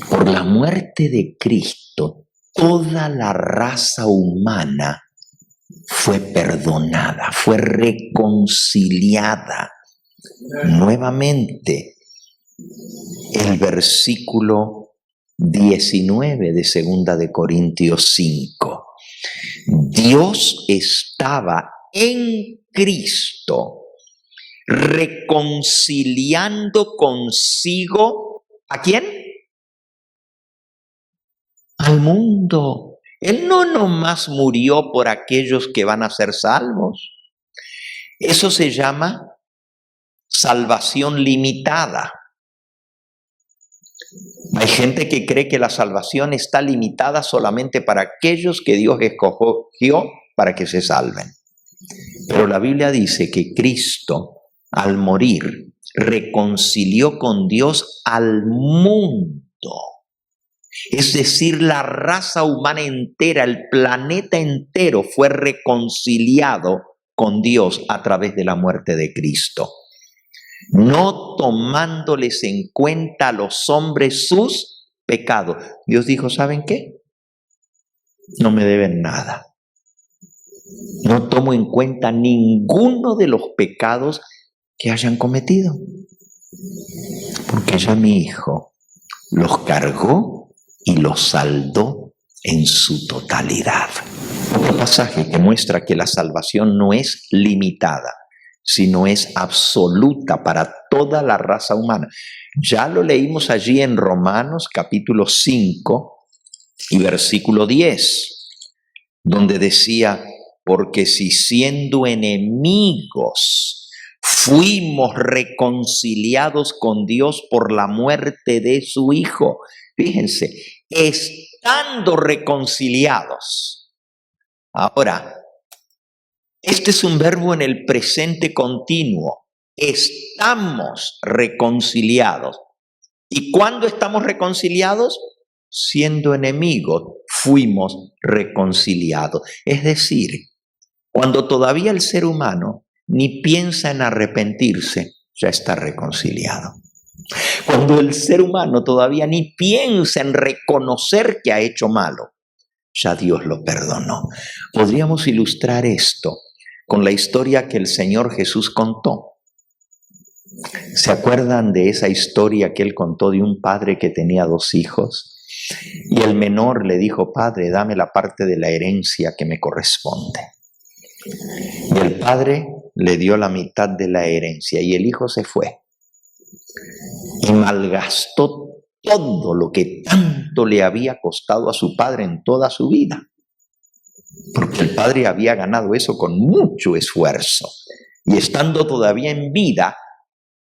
B: por la muerte de Cristo, toda la raza humana fue perdonada, fue reconciliada. Nuevamente, el versículo 19 de Segunda de Corintios 5. Dios estaba en Cristo reconciliando consigo, ¿a quién? Al mundo. Él no nomás murió por aquellos que van a ser salvos. Eso se llama salvación limitada. Hay gente que cree que la salvación está limitada solamente para aquellos que Dios escogió para que se salven. Pero la Biblia dice que Cristo, al morir, reconcilió con Dios al mundo. Es decir, la raza humana entera, el planeta entero fue reconciliado con Dios a través de la muerte de Cristo. No tomándoles en cuenta a los hombres sus pecados. Dios dijo, ¿saben qué? No me deben nada. No tomo en cuenta ninguno de los pecados que hayan cometido. Porque ya mi Hijo los cargó y los saldó en su totalidad. Otro pasaje que muestra que la salvación no es limitada, sino es absoluta para toda la raza humana. Ya lo leímos allí en Romanos capítulo 5 y versículo 10, donde decía, porque si siendo enemigos fuimos reconciliados con Dios por la muerte de su Hijo. Fíjense, estando reconciliados. Ahora, este es un verbo en el presente continuo. Estamos reconciliados. ¿Y cuándo estamos reconciliados? Siendo enemigos, fuimos reconciliados. Es decir, cuando todavía el ser humano ni piensa en arrepentirse, ya está reconciliado. Cuando el ser humano todavía ni piensa en reconocer que ha hecho malo, ya Dios lo perdonó. Podríamos ilustrar esto con la historia que el Señor Jesús contó. ¿Se acuerdan de esa historia que él contó de un padre que tenía 2 hijos? Y el menor le dijo: padre, dame la parte de la herencia que me corresponde. Y el padre le dio la mitad de la herencia y el hijo se fue. Y malgastó todo lo que tanto le había costado a su padre en toda su vida. Porque el padre había ganado eso con mucho esfuerzo. Y estando todavía en vida,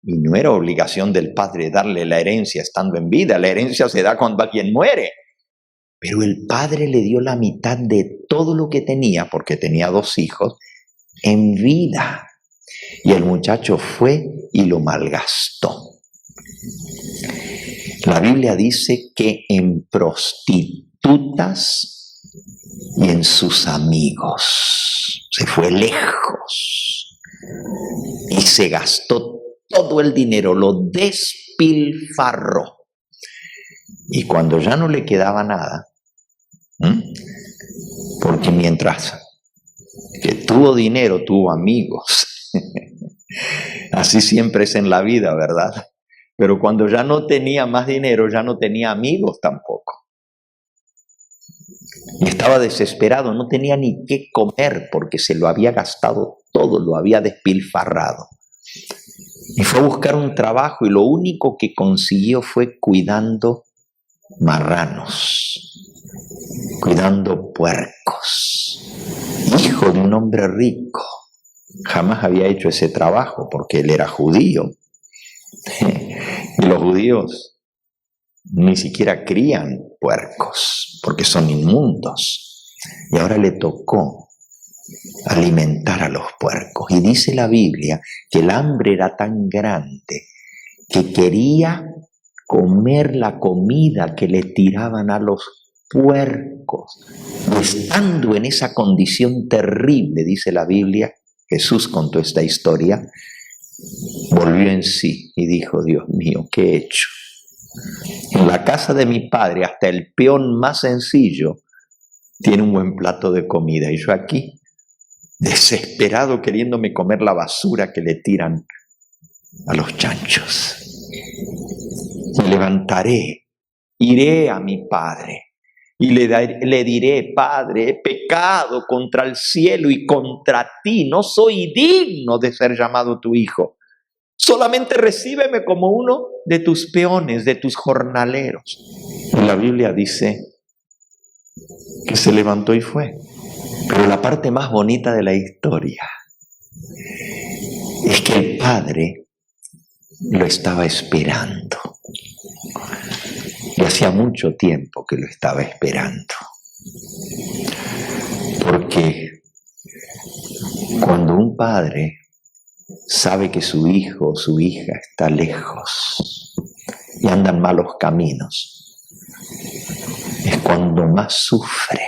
B: y no era obligación del padre darle la herencia estando en vida, la herencia se da cuando alguien muere. Pero el padre le dio la mitad de todo lo que tenía, porque tenía 2 hijos, en vida. Y el muchacho fue y lo malgastó. La Biblia dice que en prostitutas y en sus amigos. Se fue lejos y se gastó todo el dinero, lo despilfarró. Y cuando ya no le quedaba nada, porque mientras que tuvo dinero, tuvo amigos. Así siempre es en la vida, ¿verdad? Pero cuando ya no tenía más dinero, ya no tenía amigos tampoco. Y estaba desesperado, no tenía ni qué comer porque se lo había gastado todo, lo había despilfarrado. Y fue a buscar un trabajo y lo único que consiguió fue cuidando marranos, cuidando puercos. Hijo de un hombre rico. Jamás había hecho ese trabajo porque él era judío. Y los judíos ni siquiera crían puercos porque son inmundos. Y ahora le tocó alimentar a los puercos. Y dice la Biblia que el hambre era tan grande que quería comer la comida que le tiraban a los puercos. Y estando en esa condición terrible, dice la Biblia, Jesús contó esta historia, volvió en sí y dijo: Dios mío, ¿qué he hecho? En la casa de mi padre hasta el peón más sencillo tiene un buen plato de comida y yo aquí, desesperado, queriéndome comer la basura que le tiran a los chanchos. Me levantaré, iré a mi padre y le diré: Padre, he pecado contra el cielo y contra ti, no soy digno de ser llamado tu hijo. Solamente recíbeme como uno de tus peones, de tus jornaleros. Y la Biblia dice que se levantó y fue. Pero la parte más bonita de la historia es que el padre lo estaba esperando. Y hacía mucho tiempo que lo estaba esperando. Porque cuando un padre sabe que su hijo o su hija está lejos y andan malos caminos, es cuando más sufre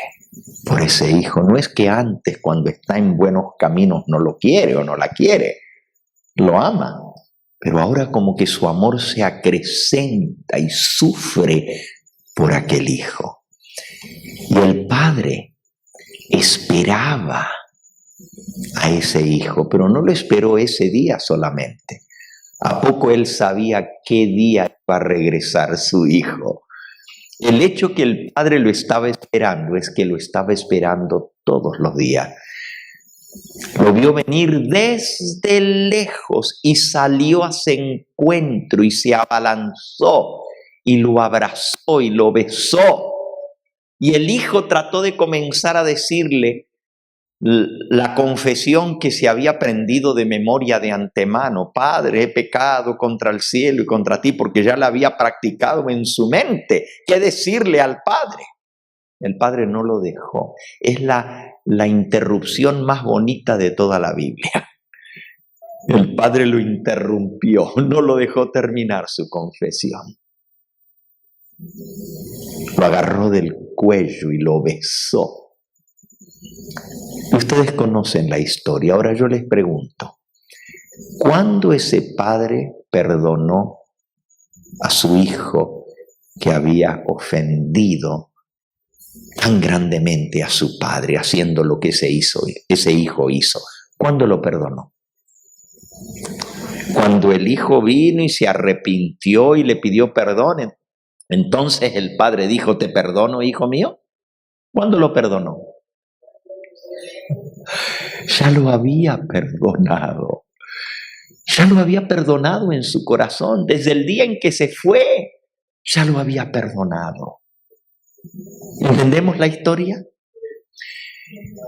B: por ese hijo. No es que antes, cuando está en buenos caminos, no lo quiere o no la quiere, lo ama, pero ahora como que su amor se acrecenta y sufre por aquel hijo. Y el padre esperaba a ese hijo, pero no lo esperó ese día solamente. ¿A poco él sabía qué día iba a regresar su hijo? El hecho que el padre lo estaba esperando es que lo estaba esperando todos los días. Lo vio venir desde lejos y salió a su encuentro y se abalanzó y lo abrazó y lo besó. Y el hijo trató de comenzar a decirle la confesión que se había aprendido de memoria de antemano: Padre, he pecado contra el cielo y contra ti, porque ya la había practicado en su mente. ¿Qué decirle al padre? El padre no lo dejó. Es la interrupción más bonita de toda la Biblia. El padre lo interrumpió, no lo dejó terminar su confesión. Lo agarró del cuello y lo besó. Ustedes conocen la historia. Ahora yo les pregunto: ¿cuándo ese padre perdonó a su hijo que había ofendido tan grandemente a su padre, haciendo lo que ese hijo hizo? ¿Cuándo lo perdonó? cuando el hijo vino y se arrepintió y le pidió perdón, entonces el padre dijo, ¿te perdono, hijo mío? ¿Cuándo lo perdonó? Ya lo había perdonado. Ya lo había perdonado en su corazón. Desde el día en que se fue, ya lo había perdonado. ¿Entendemos la historia?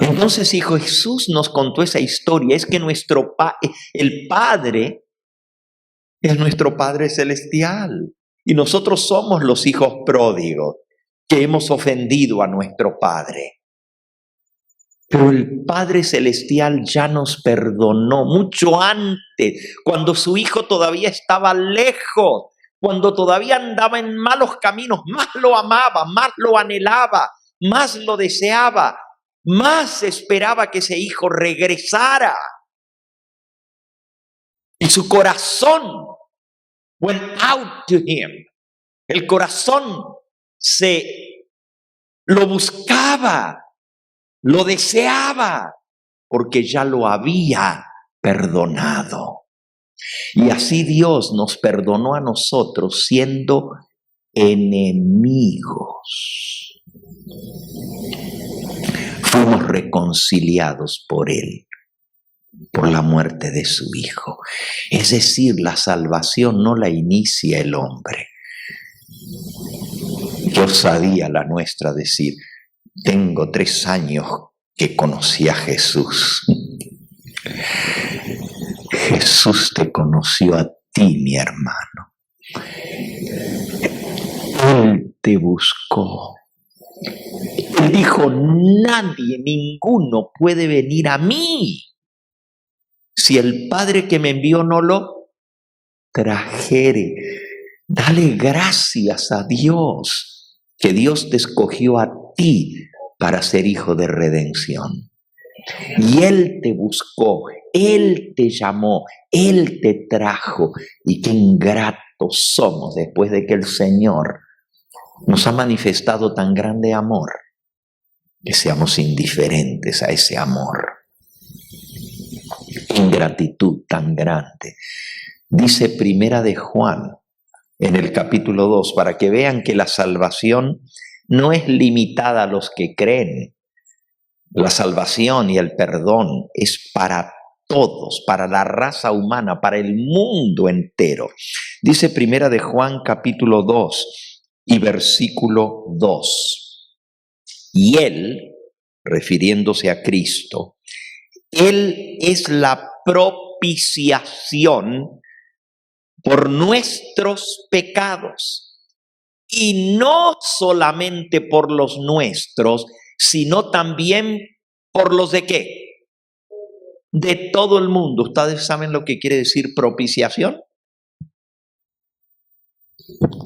B: Entonces, si Jesús nos contó esa historia, es que el Padre es nuestro Padre celestial. Y nosotros somos los hijos pródigos que hemos ofendido a nuestro Padre. Pero el Padre Celestial ya nos perdonó mucho antes, cuando su Hijo todavía estaba lejos, cuando todavía andaba en malos caminos, más lo amaba, más lo anhelaba, más lo deseaba, más esperaba que ese Hijo regresara. Y su corazón went out to him. El corazón lo buscaba. Lo deseaba porque ya lo había perdonado. Y así Dios nos perdonó a nosotros siendo enemigos. Fuimos reconciliados por Él, por la muerte de su Hijo. Es decir, la salvación no la inicia el hombre. Qué osadía la nuestra decir, tengo 3 años que conocí a Jesús. Jesús te conoció a ti, mi hermano. Él te buscó. Él dijo, nadie, ninguno puede venir a mí si el Padre que me envió no lo trajere. Dale gracias a Dios, que Dios te escogió a ti para ser hijo de redención. Y Él te buscó, Él te llamó, Él te trajo. Y qué ingratos somos después de que el Señor nos ha manifestado tan grande amor, que seamos indiferentes a ese amor. Ingratitud tan grande. Dice Primera de Juan, en el capítulo 2, para que vean que la salvación no es limitada a los que creen. La salvación y el perdón es para todos, para la raza humana, para el mundo entero. Dice Primera de Juan capítulo 2 y versículo 2. Y Él, refiriéndose a Cristo, Él es la propiciación por nuestros pecados. Y no solamente por los nuestros, sino también por los de ¿qué? De todo el mundo. ¿Ustedes saben lo que quiere decir propiciación?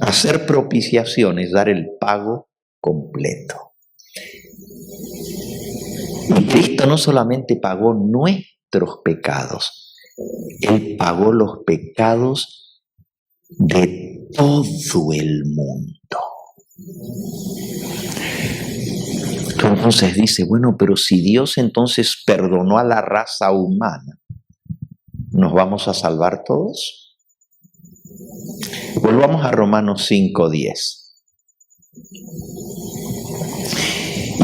B: Hacer propiciación es dar el pago completo. Y Cristo no solamente pagó nuestros pecados, Él pagó los pecados de todo el mundo. Entonces dice, bueno, pero si Dios entonces perdonó a la raza humana, ¿nos vamos a salvar todos? Volvamos a Romanos 5:10.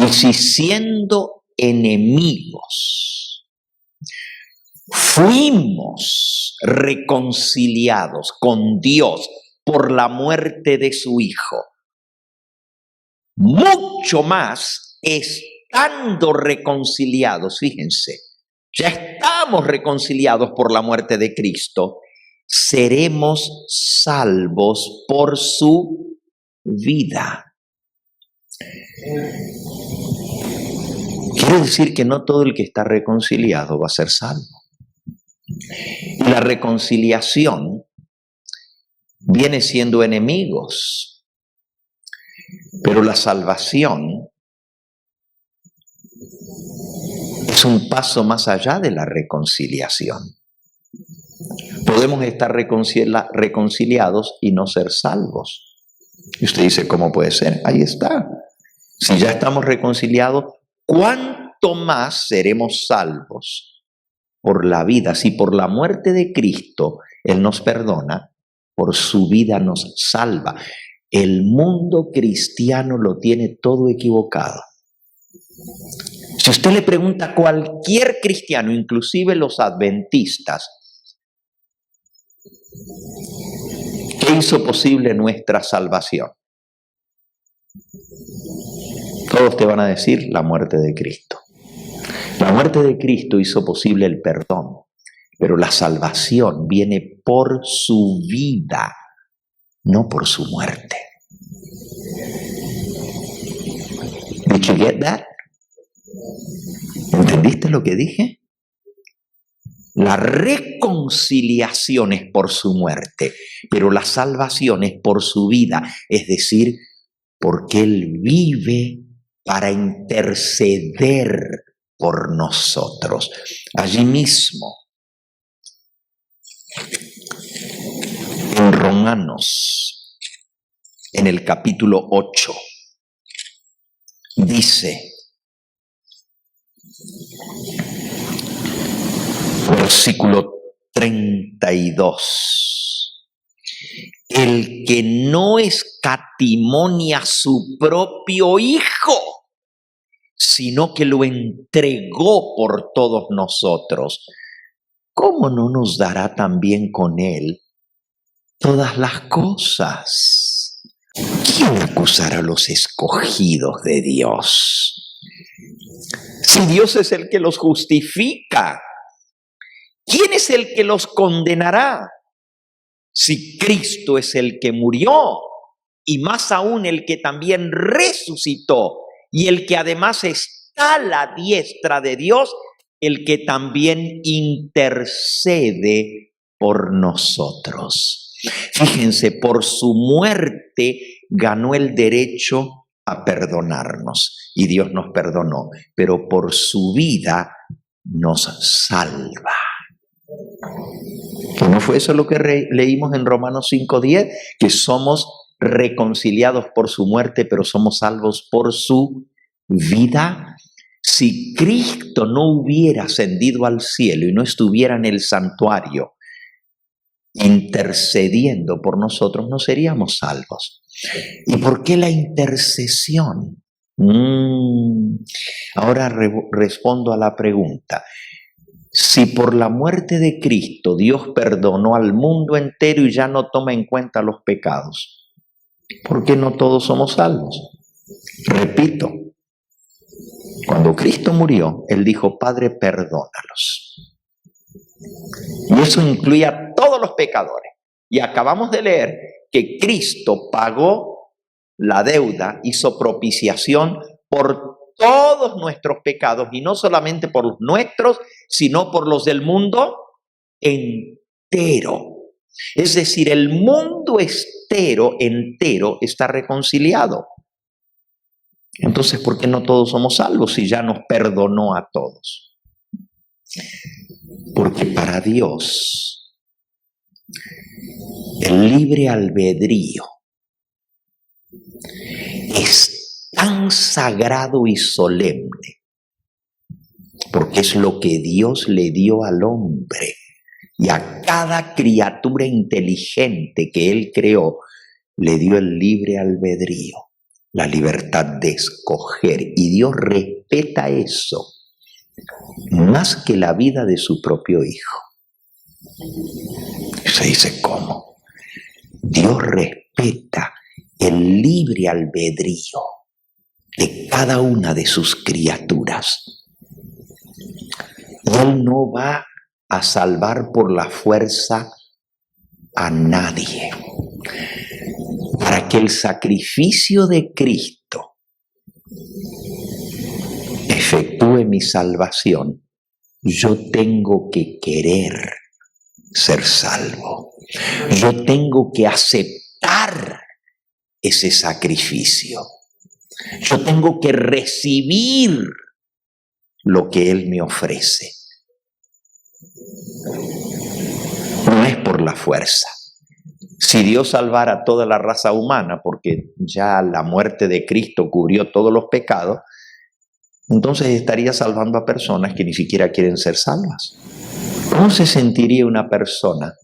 B: Y si siendo enemigos fuimos reconciliados con Dios por la muerte de su Hijo, mucho más estando reconciliados, fíjense, ya estamos reconciliados por la muerte de Cristo, seremos salvos por su vida. Quiere decir que no todo el que está reconciliado va a ser salvo. Y la reconciliación viene siendo enemigos, pero la salvación es un paso más allá de la reconciliación. Podemos estar reconciliados y no ser salvos. Y usted dice, ¿cómo puede ser? Ahí está. Si ya estamos reconciliados, ¿cuánto más seremos salvos por la vida? Si por la muerte de Cristo Él nos perdona, por su vida nos salva. El mundo cristiano lo tiene todo equivocado. Si usted le pregunta a cualquier cristiano, inclusive los adventistas, ¿qué hizo posible nuestra salvación? Todos te van a decir la muerte de Cristo. La muerte de Cristo hizo posible el perdón, pero la salvación viene por su vida, no por su muerte. Did you get that? ¿Entendiste lo que dije? La reconciliación es por su muerte, pero la salvación es por su vida, es decir, porque Él vive para interceder por nosotros. Allí mismo, en Romanos, en el capítulo 8, dice, versículo 32, el que no escatimó a su propio Hijo, sino que lo entregó por todos nosotros, ¿cómo no nos dará también con Él todas las cosas? ¿Quién acusará a los escogidos de Dios? Si Dios es el que los justifica, ¿quién es el que los condenará? Si Cristo es el que murió, y más aún el que también resucitó, y el que además está a la diestra de Dios, el que también intercede por nosotros. Fíjense, por su muerte ganó el derecho a perdonarnos, y Dios nos perdonó, pero por su vida nos salva. ¿Que no fue eso lo que leímos en Romanos 5:10? Que somos reconciliados por su muerte, pero somos salvos por su vida. Si Cristo no hubiera ascendido al cielo y no estuviera en el santuario intercediendo por nosotros, no seríamos salvos. ¿Y por qué la intercesión? Ahora respondo a la pregunta. Si por la muerte de Cristo Dios perdonó al mundo entero y ya no toma en cuenta los pecados, ¿por qué no todos somos salvos? Repito, cuando Cristo murió, Él dijo, Padre, perdónalos. Y eso incluye a todos los pecadores. Y acabamos de leer que Cristo pagó la deuda, hizo propiciación por todos nuestros pecados, y no solamente por los nuestros, sino por los del mundo entero. Es decir, el mundo entero está reconciliado. Entonces, ¿por qué no todos somos salvos si ya nos perdonó a todos? Porque para Dios el libre albedrío es tan sagrado y solemne, porque es lo que Dios le dio al hombre y a cada criatura inteligente que Él creó, le dio el libre albedrío, la libertad de escoger, y Dios respeta eso más que la vida de su propio Hijo. Se dice, ¿cómo? Dios respeta el libre albedrío de cada una de sus criaturas. Él no va a salvar por la fuerza a nadie. Para que el sacrificio de Cristo efectúe mi salvación, yo tengo que querer ser salvo. Yo tengo que aceptar ese sacrificio. Yo tengo que recibir lo que Él me ofrece. No es por la fuerza. Si Dios salvara a toda la raza humana, porque ya la muerte de Cristo cubrió todos los pecados, entonces estaría salvando a personas que ni siquiera quieren ser salvas. ¿Cómo se sentiría una persona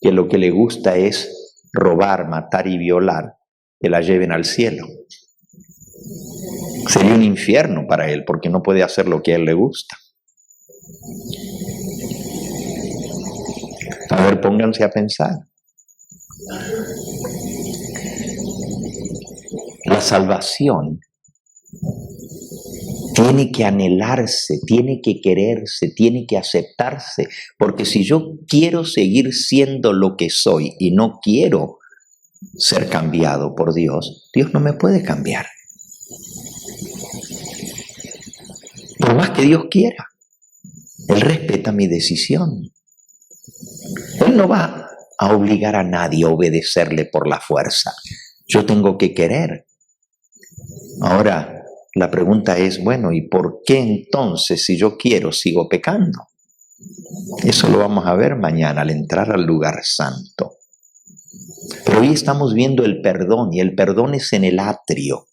B: que lo que le gusta es robar, matar y violar, que la lleven al cielo. Sería un infierno para él, porque no puede hacer lo que a él le gusta. A ver, pónganse a pensar. La salvación tiene que anhelarse, tiene que quererse, tiene que aceptarse, porque si yo quiero seguir siendo lo que soy y no quiero ser cambiado por Dios, Dios no me puede cambiar. Por más que Dios quiera, Él respeta mi decisión. Él no va a obligar a nadie a obedecerle por la fuerza. Yo tengo que querer. Ahora, la pregunta es, bueno, ¿y por qué entonces, si yo quiero, sigo pecando? Eso lo vamos a ver mañana al entrar al lugar santo. Pero hoy estamos viendo el perdón, y el perdón es en el atrio.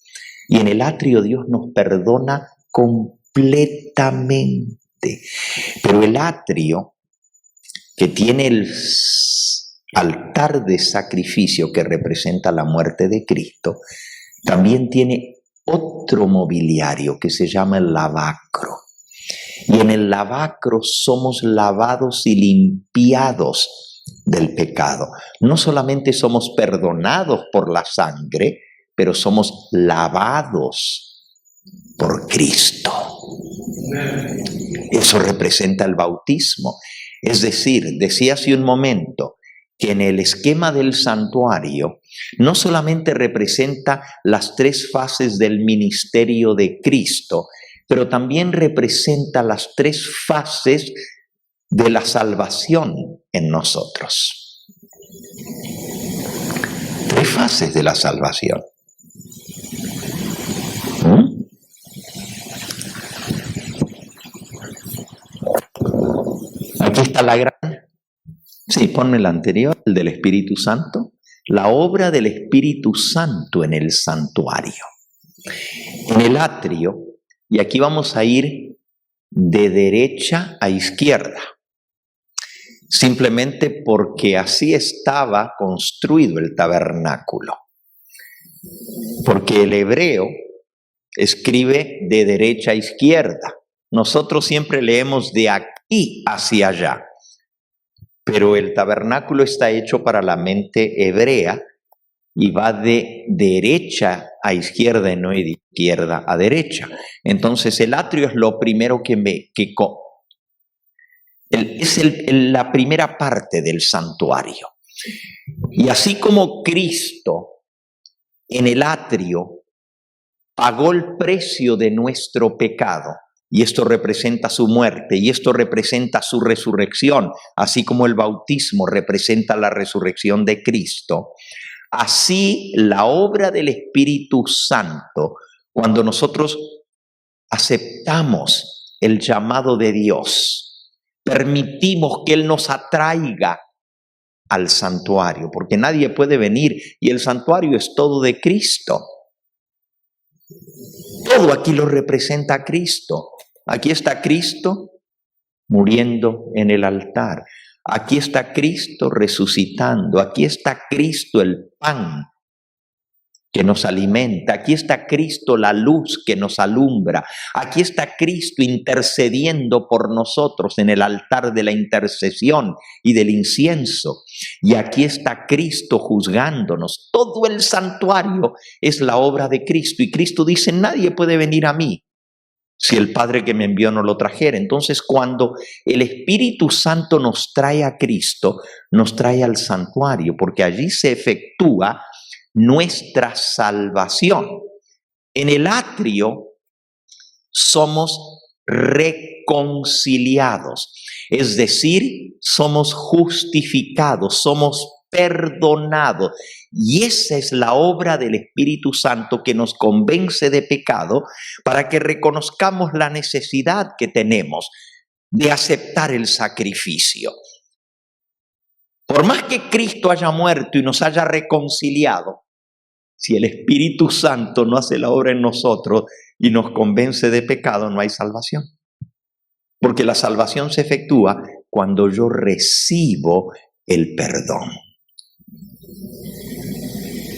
B: Y en el atrio Dios nos perdona completamente. Pero el atrio, que tiene el altar de sacrificio que representa la muerte de Cristo, también tiene otro mobiliario que se llama el lavacro. Y en el lavacro somos lavados y limpiados del pecado. No solamente somos perdonados por la sangre, pero somos lavados por Cristo. Eso representa el bautismo. Es decir, decía hace un momento que en el esquema del santuario no solamente representa las 3 fases del ministerio de Cristo, pero también representa las 3 fases de la salvación en nosotros. 3 fases de la salvación. Aquí está la gran... Sí, ponme el anterior, el del Espíritu Santo. La obra del Espíritu Santo en el santuario. En el atrio, y aquí vamos a ir de derecha a izquierda. Simplemente porque así estaba construido el tabernáculo. Porque el hebreo escribe de derecha a izquierda. Nosotros siempre leemos de aquí hacia allá. Pero el tabernáculo está hecho para la mente hebrea y va de derecha a izquierda y no de izquierda a derecha. Entonces el atrio es lo primero es la primera parte del santuario. Y así como Cristo en el atrio pagó el precio de nuestro pecado, y esto representa su muerte, y esto representa su resurrección, así como el bautismo representa la resurrección de Cristo. Así la obra del Espíritu Santo, cuando nosotros aceptamos el llamado de Dios, permitimos que Él nos atraiga al santuario, porque nadie puede venir, y el santuario es todo de Cristo. Todo aquí lo representa a Cristo. Aquí está Cristo muriendo en el altar. Aquí está Cristo resucitando. Aquí está Cristo el pan que nos alimenta. Aquí está Cristo la luz que nos alumbra. Aquí está Cristo intercediendo por nosotros en el altar de la intercesión y del incienso. Y aquí está Cristo juzgándonos. Todo el santuario es la obra de Cristo. Y Cristo dice, nadie puede venir a mí si el Padre que me envió no lo trajera. Entonces, cuando el Espíritu Santo nos trae a Cristo, nos trae al santuario, porque allí se efectúa nuestra salvación. En el atrio somos reconciliados, es decir, somos justificados, somos perdonados. Y esa es la obra del Espíritu Santo que nos convence de pecado para que reconozcamos la necesidad que tenemos de aceptar el sacrificio. Por más que Cristo haya muerto y nos haya reconciliado, si el Espíritu Santo no hace la obra en nosotros y nos convence de pecado, no hay salvación. Porque la salvación se efectúa cuando yo recibo el perdón.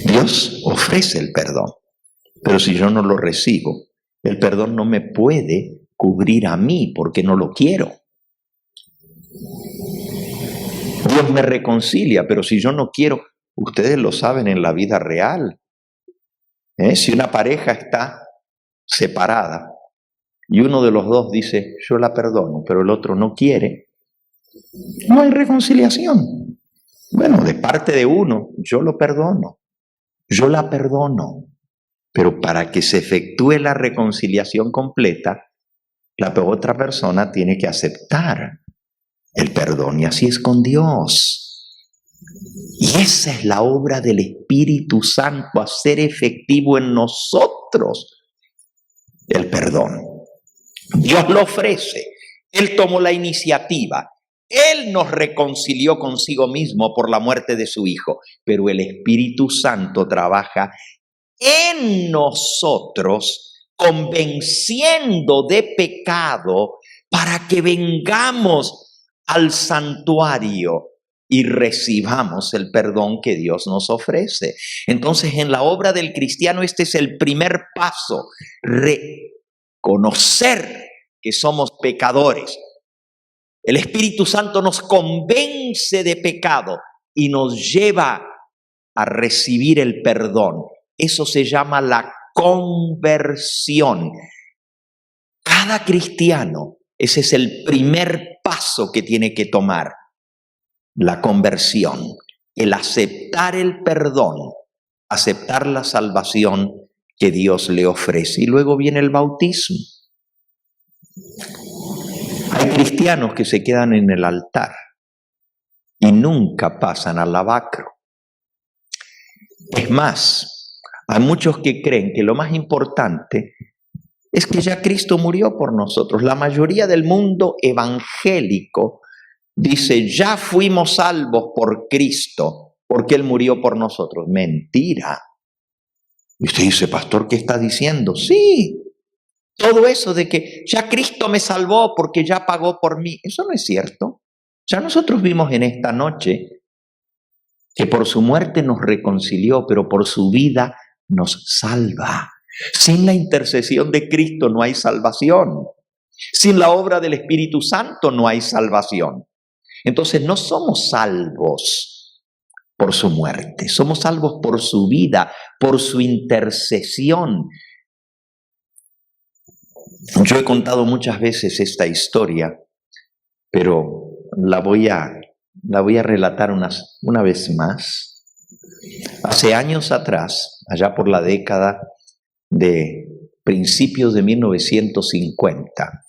B: Dios ofrece el perdón, pero si yo no lo recibo, el perdón no me puede cubrir a mí porque no lo quiero. Dios me reconcilia, pero si yo no quiero, ustedes lo saben en la vida real. Si una pareja está separada y uno de los dos dice, yo la perdono, pero el otro no quiere, no hay reconciliación. Bueno, de parte de uno, yo lo perdono, yo la perdono, pero para que se efectúe la reconciliación completa, la otra persona tiene que aceptar el perdón, y así es con Dios. Y esa es la obra del Espíritu Santo, hacer efectivo en nosotros el perdón. Dios lo ofrece, Él tomó la iniciativa, Él nos reconcilió consigo mismo por la muerte de su Hijo, pero el Espíritu Santo trabaja en nosotros, convenciendo de pecado para que vengamos al santuario y recibamos el perdón que Dios nos ofrece. Entonces, en la obra del cristiano, este es el primer paso: reconocer que somos pecadores. El Espíritu Santo nos convence de pecado y nos lleva a recibir el perdón. Eso se llama la conversión. Cada cristiano, ese es el primer paso que tiene que tomar. La conversión, el aceptar el perdón, aceptar la salvación que Dios le ofrece. Y luego viene el bautismo. Hay cristianos que se quedan en el altar y nunca pasan al lavacro. Es más, hay muchos que creen que lo más importante es que ya Cristo murió por nosotros. La mayoría del mundo evangélico dice, ya fuimos salvos por Cristo, porque Él murió por nosotros. Mentira. Y usted dice, pastor, ¿qué está diciendo? Sí, todo eso de que ya Cristo me salvó porque ya pagó por mí, eso no es cierto. Ya nosotros vimos en esta noche que por su muerte nos reconcilió, pero por su vida nos salva. Sin la intercesión de Cristo no hay salvación. Sin la obra del Espíritu Santo no hay salvación. Entonces no somos salvos por su muerte, somos salvos por su vida, por su intercesión. Yo he contado muchas veces esta historia, pero la voy a relatar una vez más. Hace años atrás, allá por la década de principios de 1950,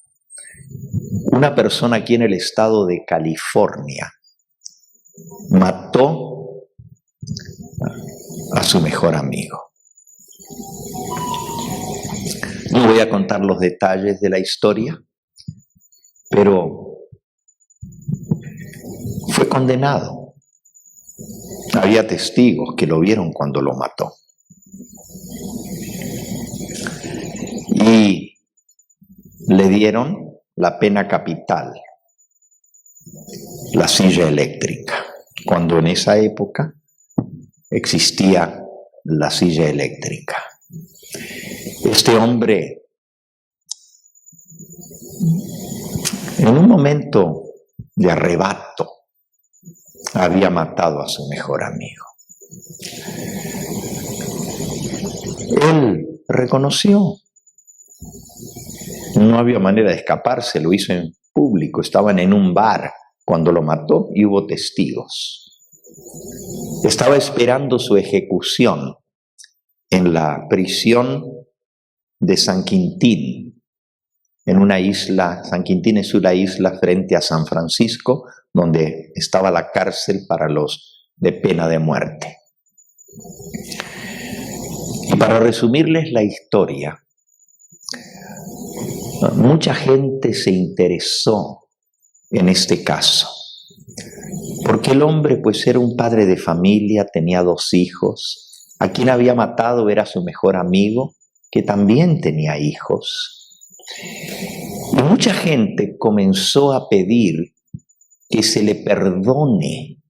B: una persona aquí en el estado de California mató a su mejor amigo. No voy a contar los detalles de la historia, pero fue condenado. Había testigos que lo vieron cuando lo mató. Y le dieron la pena capital, la silla eléctrica, cuando en esa época existía la silla eléctrica. Este hombre, en un momento de arrebato, había matado a su mejor amigo. Él reconoció. No había manera de escaparse, lo hizo en público. Estaban en un bar cuando lo mató y hubo testigos. Estaba esperando su ejecución en la prisión de San Quintín, en una isla. San Quintín es una isla frente a San Francisco, donde estaba la cárcel para los de pena de muerte. Y para resumirles la historia, mucha gente se interesó en este caso, porque el hombre pues era un padre de familia, tenía 2 hijos, a quien había matado era su mejor amigo, que también tenía hijos. Y mucha gente comenzó a pedir que se le perdone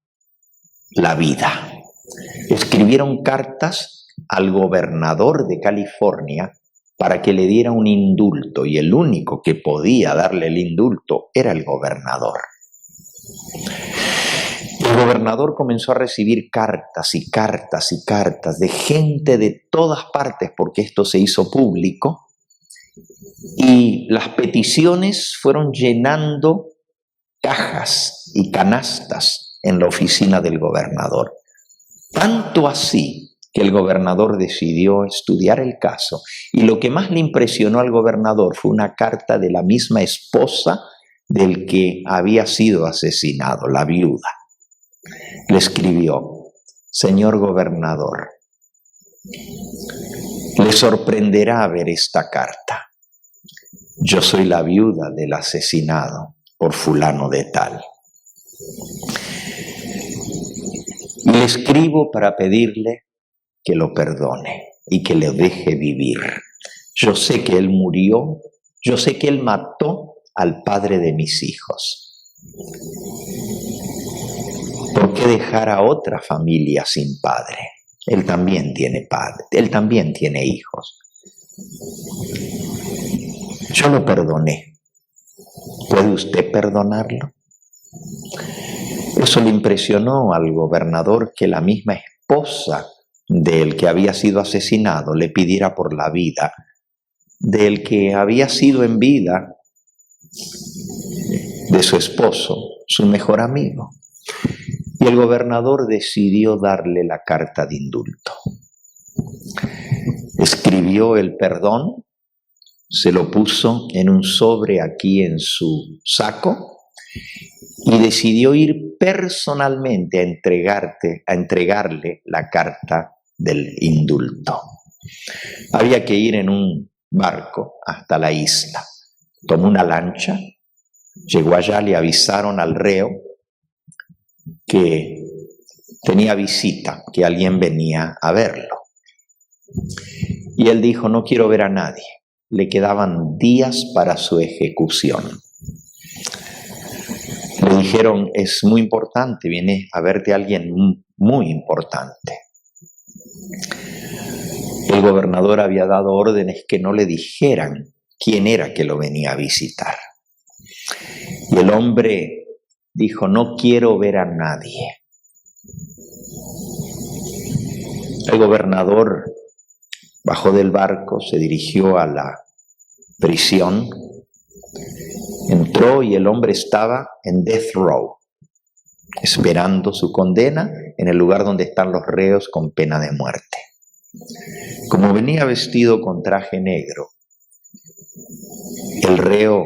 B: la vida. Escribieron cartas al gobernador de California para que le diera un indulto, y el único que podía darle el indulto era el gobernador. El gobernador comenzó a recibir cartas y cartas y cartas de gente de todas partes, porque esto se hizo público, y las peticiones fueron llenando cajas y canastas en la oficina del gobernador. Tanto así que el gobernador decidió estudiar el caso, y lo que más le impresionó al gobernador fue una carta de la misma esposa del que había sido asesinado, la viuda. Le escribió: señor gobernador, le sorprenderá ver esta carta. Yo soy la viuda del asesinado por fulano de tal. Y le escribo para pedirle que lo perdone y que le deje vivir. Yo sé que él murió, yo sé que él mató al padre de mis hijos. ¿Por qué dejar a otra familia sin padre? Él también tiene padre, él también tiene hijos. Yo lo perdoné. ¿Puede usted perdonarlo? Eso le impresionó al gobernador, que la misma esposa del que había sido asesinado le pidiera por la vida del que había sido en vida de su esposo, su mejor amigo. Y el gobernador decidió darle la carta de indulto. Escribió el perdón, se lo puso en un sobre aquí en su saco y decidió ir personalmente a entregarle la carta del indulto. Había que ir en un barco hasta la isla. Tomó una lancha, llegó allá, le avisaron al reo que tenía visita, que alguien venía a verlo. Y él dijo: no quiero ver a nadie. Le quedaban días para su ejecución. Le dijeron: es muy importante, viene a verte alguien muy importante. El gobernador había dado órdenes que no le dijeran quién era que lo venía a visitar. Y el hombre dijo: no quiero ver a nadie. El gobernador bajó del barco, se dirigió a la prisión, entró y el hombre estaba en death row, esperando su condena en el lugar donde están los reos con pena de muerte. Como venía vestido con traje negro, el reo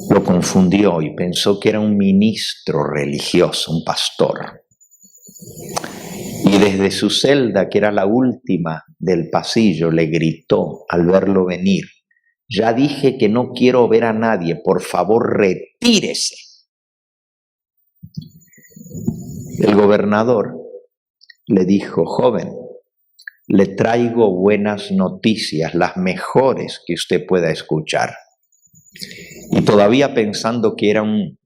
B: lo confundió y pensó que era un ministro religioso, un pastor. Y desde su celda, que era la última del pasillo, le gritó al verlo venir: ya dije que no quiero ver a nadie, por favor retírese. El gobernador le dijo: joven, le traigo buenas noticias, las mejores que usted pueda escuchar. Y todavía pensando que era un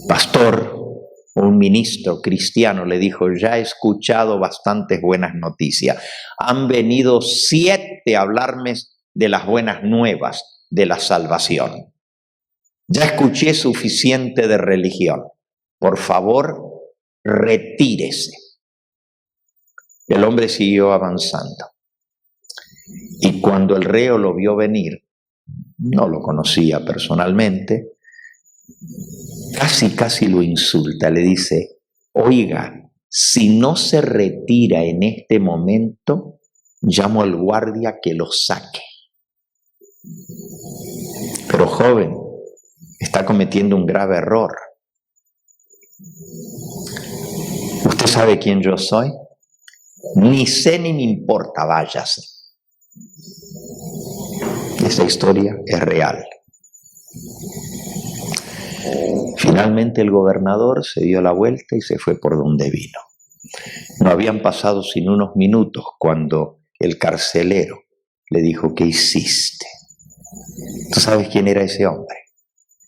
B: pastor o un ministro cristiano, le dijo: ya he escuchado bastantes buenas noticias. Han venido 7 a hablarme de las buenas nuevas de la salvación. Ya escuché suficiente de religión. Por favor, retírese. El hombre siguió avanzando. Y cuando el reo lo vio venir, no lo conocía personalmente, casi lo insulta, le dice: oiga, si no se retira en este momento, llamo al guardia que lo saque. Pero joven, está cometiendo un grave error. ¿Usted sabe quién yo soy? Ni sé ni me importa, váyase. Esta historia es real. Finalmente el gobernador se dio la vuelta y se fue por donde vino. No habían pasado sino unos minutos cuando el carcelero le dijo: ¿qué hiciste? ¿Tú sabes quién era ese hombre?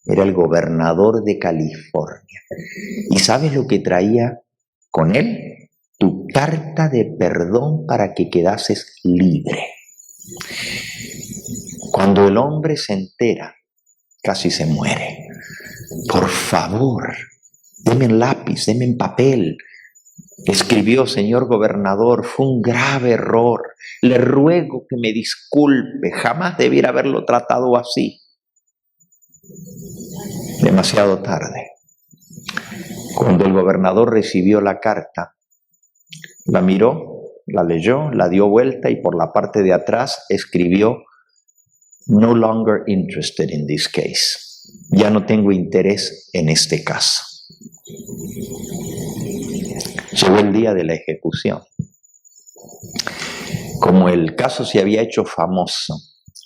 B: Era el gobernador de California. ¿Y sabes lo que traía con él? Tu carta de perdón para que quedases libre. Cuando el hombre se entera, casi se muere. Por favor, deme un lápiz, deme un papel. Escribió: señor gobernador, fue un grave error. Le ruego que me disculpe. Jamás debiera haberlo tratado así. Demasiado tarde. Cuando el gobernador recibió la carta, la miró, la leyó, la dio vuelta y por la parte de atrás escribió: no longer interested in this case. Ya no tengo interés en este caso. Llegó el día de la ejecución. Como el caso se había hecho famoso,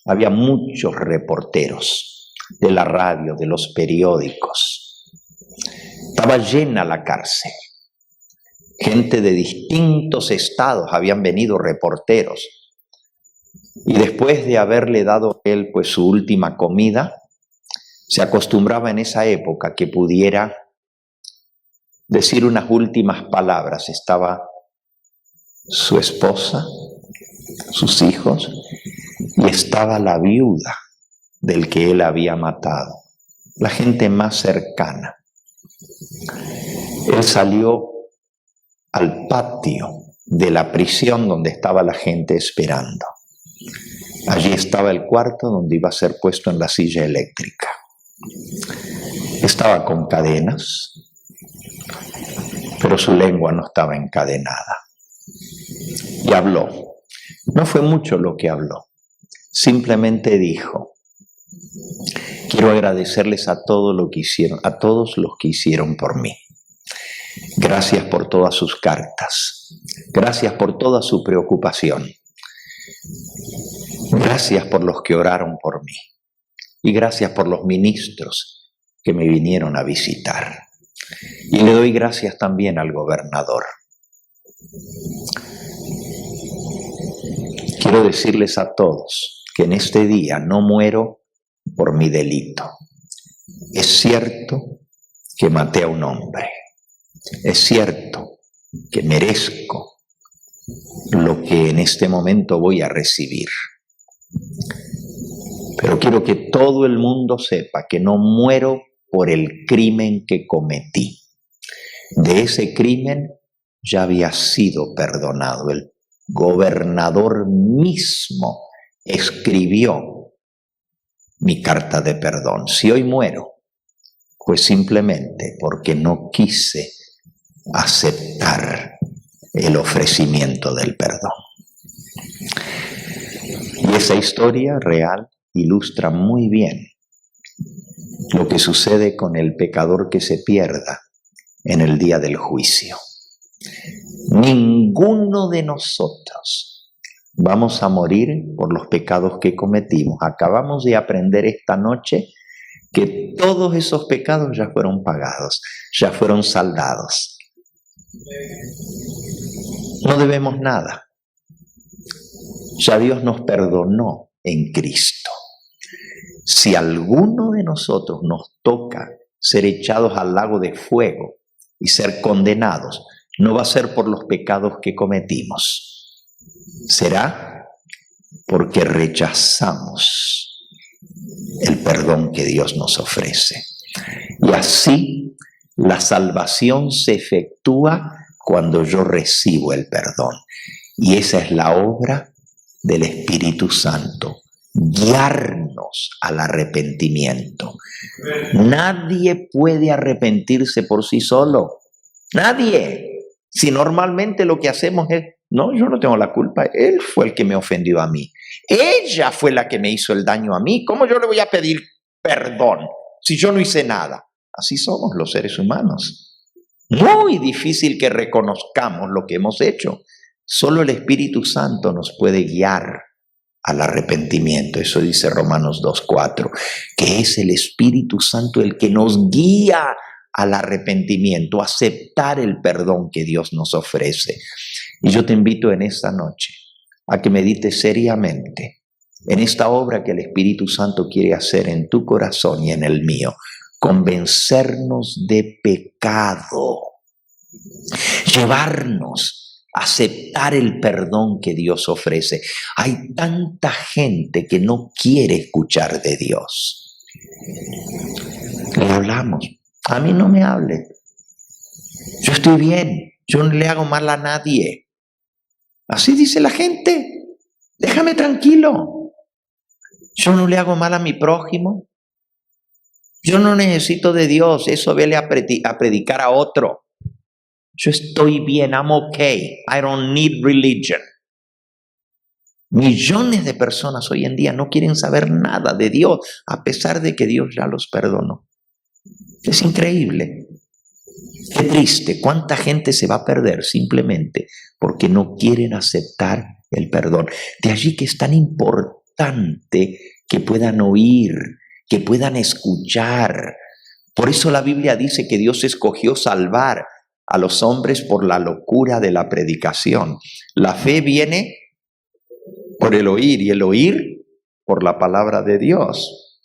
B: había muchos reporteros de la radio, de los periódicos. Estaba llena la cárcel. Gente de distintos estados, habían venido reporteros. Y después de haberle dado a él pues su última comida, se acostumbraba en esa época que pudiera decir unas últimas palabras. Estaba su esposa, sus hijos, y estaba la viuda del que él había matado, la gente más cercana. Él salió al patio de la prisión donde estaba la gente esperando. Allí estaba el cuarto donde iba a ser puesto en la silla eléctrica. Estaba con cadenas, pero su lengua no estaba encadenada. Y habló. No fue mucho lo que habló. Simplemente dijo: quiero agradecerles a todos los que hicieron por mí. Gracias por todas sus cartas. Gracias por toda su preocupación. Gracias por los que oraron por mí. Y gracias por los ministros que me vinieron a visitar. Y le doy gracias también al gobernador. Quiero decirles a todos que en este día no muero por mi delito. Es cierto que maté a un hombre. Es cierto que merezco lo que en este momento voy a recibir. Pero quiero que todo el mundo sepa que no muero por el crimen que cometí. De ese crimen ya había sido perdonado. El gobernador mismo escribió mi carta de perdón. Si hoy muero, fue simplemente porque no quise aceptar el ofrecimiento del perdón. Y esa historia real ilustra muy bien lo que sucede con el pecador que se pierda en el día del juicio. Ninguno de nosotros vamos a morir por los pecados que cometimos. Acabamos de aprender esta noche que todos esos pecados ya fueron pagados, ya fueron saldados. No debemos nada. Ya Dios nos perdonó en Cristo. Si alguno de nosotros nos toca ser echados al lago de fuego y ser condenados, no va a ser por los pecados que cometimos. Será porque rechazamos el perdón que Dios nos ofrece. Y así la salvación se efectúa cuando yo recibo el perdón. Y esa es la obra del Espíritu Santo. Guiarnos al arrepentimiento. Nadie puede arrepentirse por sí solo. Nadie. Si normalmente lo que hacemos es: no, yo no tengo la culpa, él fue el que me ofendió a mí. Ella fue la que me hizo el daño a mí. ¿Cómo yo le voy a pedir perdón si yo no hice nada? Así somos los seres humanos. Muy difícil que reconozcamos lo que hemos hecho. Solo el Espíritu Santo nos puede guiar al arrepentimiento. Eso dice Romanos 2:4, que es el Espíritu Santo el que nos guía al arrepentimiento, a aceptar el perdón que Dios nos ofrece. Y yo te invito en esta noche a que medites seriamente en esta obra que el Espíritu Santo quiere hacer en tu corazón y en el mío, convencernos de pecado, llevarnos a aceptar el perdón que Dios ofrece. Hay tanta gente que no quiere escuchar de Dios. Le hablamos, a mí no me hable, yo estoy bien, yo no le hago mal a nadie. Así dice la gente, déjame tranquilo, yo no le hago mal a mi prójimo, yo no necesito de Dios, eso vele a predicar a otro. Yo estoy bien, I'm okay, I don't need religion. Millones de personas hoy en día no quieren saber nada de Dios, a pesar de que Dios ya los perdonó. Es increíble. Qué triste, cuánta gente se va a perder simplemente porque no quieren aceptar el perdón. De allí que es tan importante que puedan oír, que puedan escuchar. Por eso la Biblia dice que Dios escogió salvar a los hombres por la locura de la predicación. La fe viene por el oír y el oír por la palabra de Dios.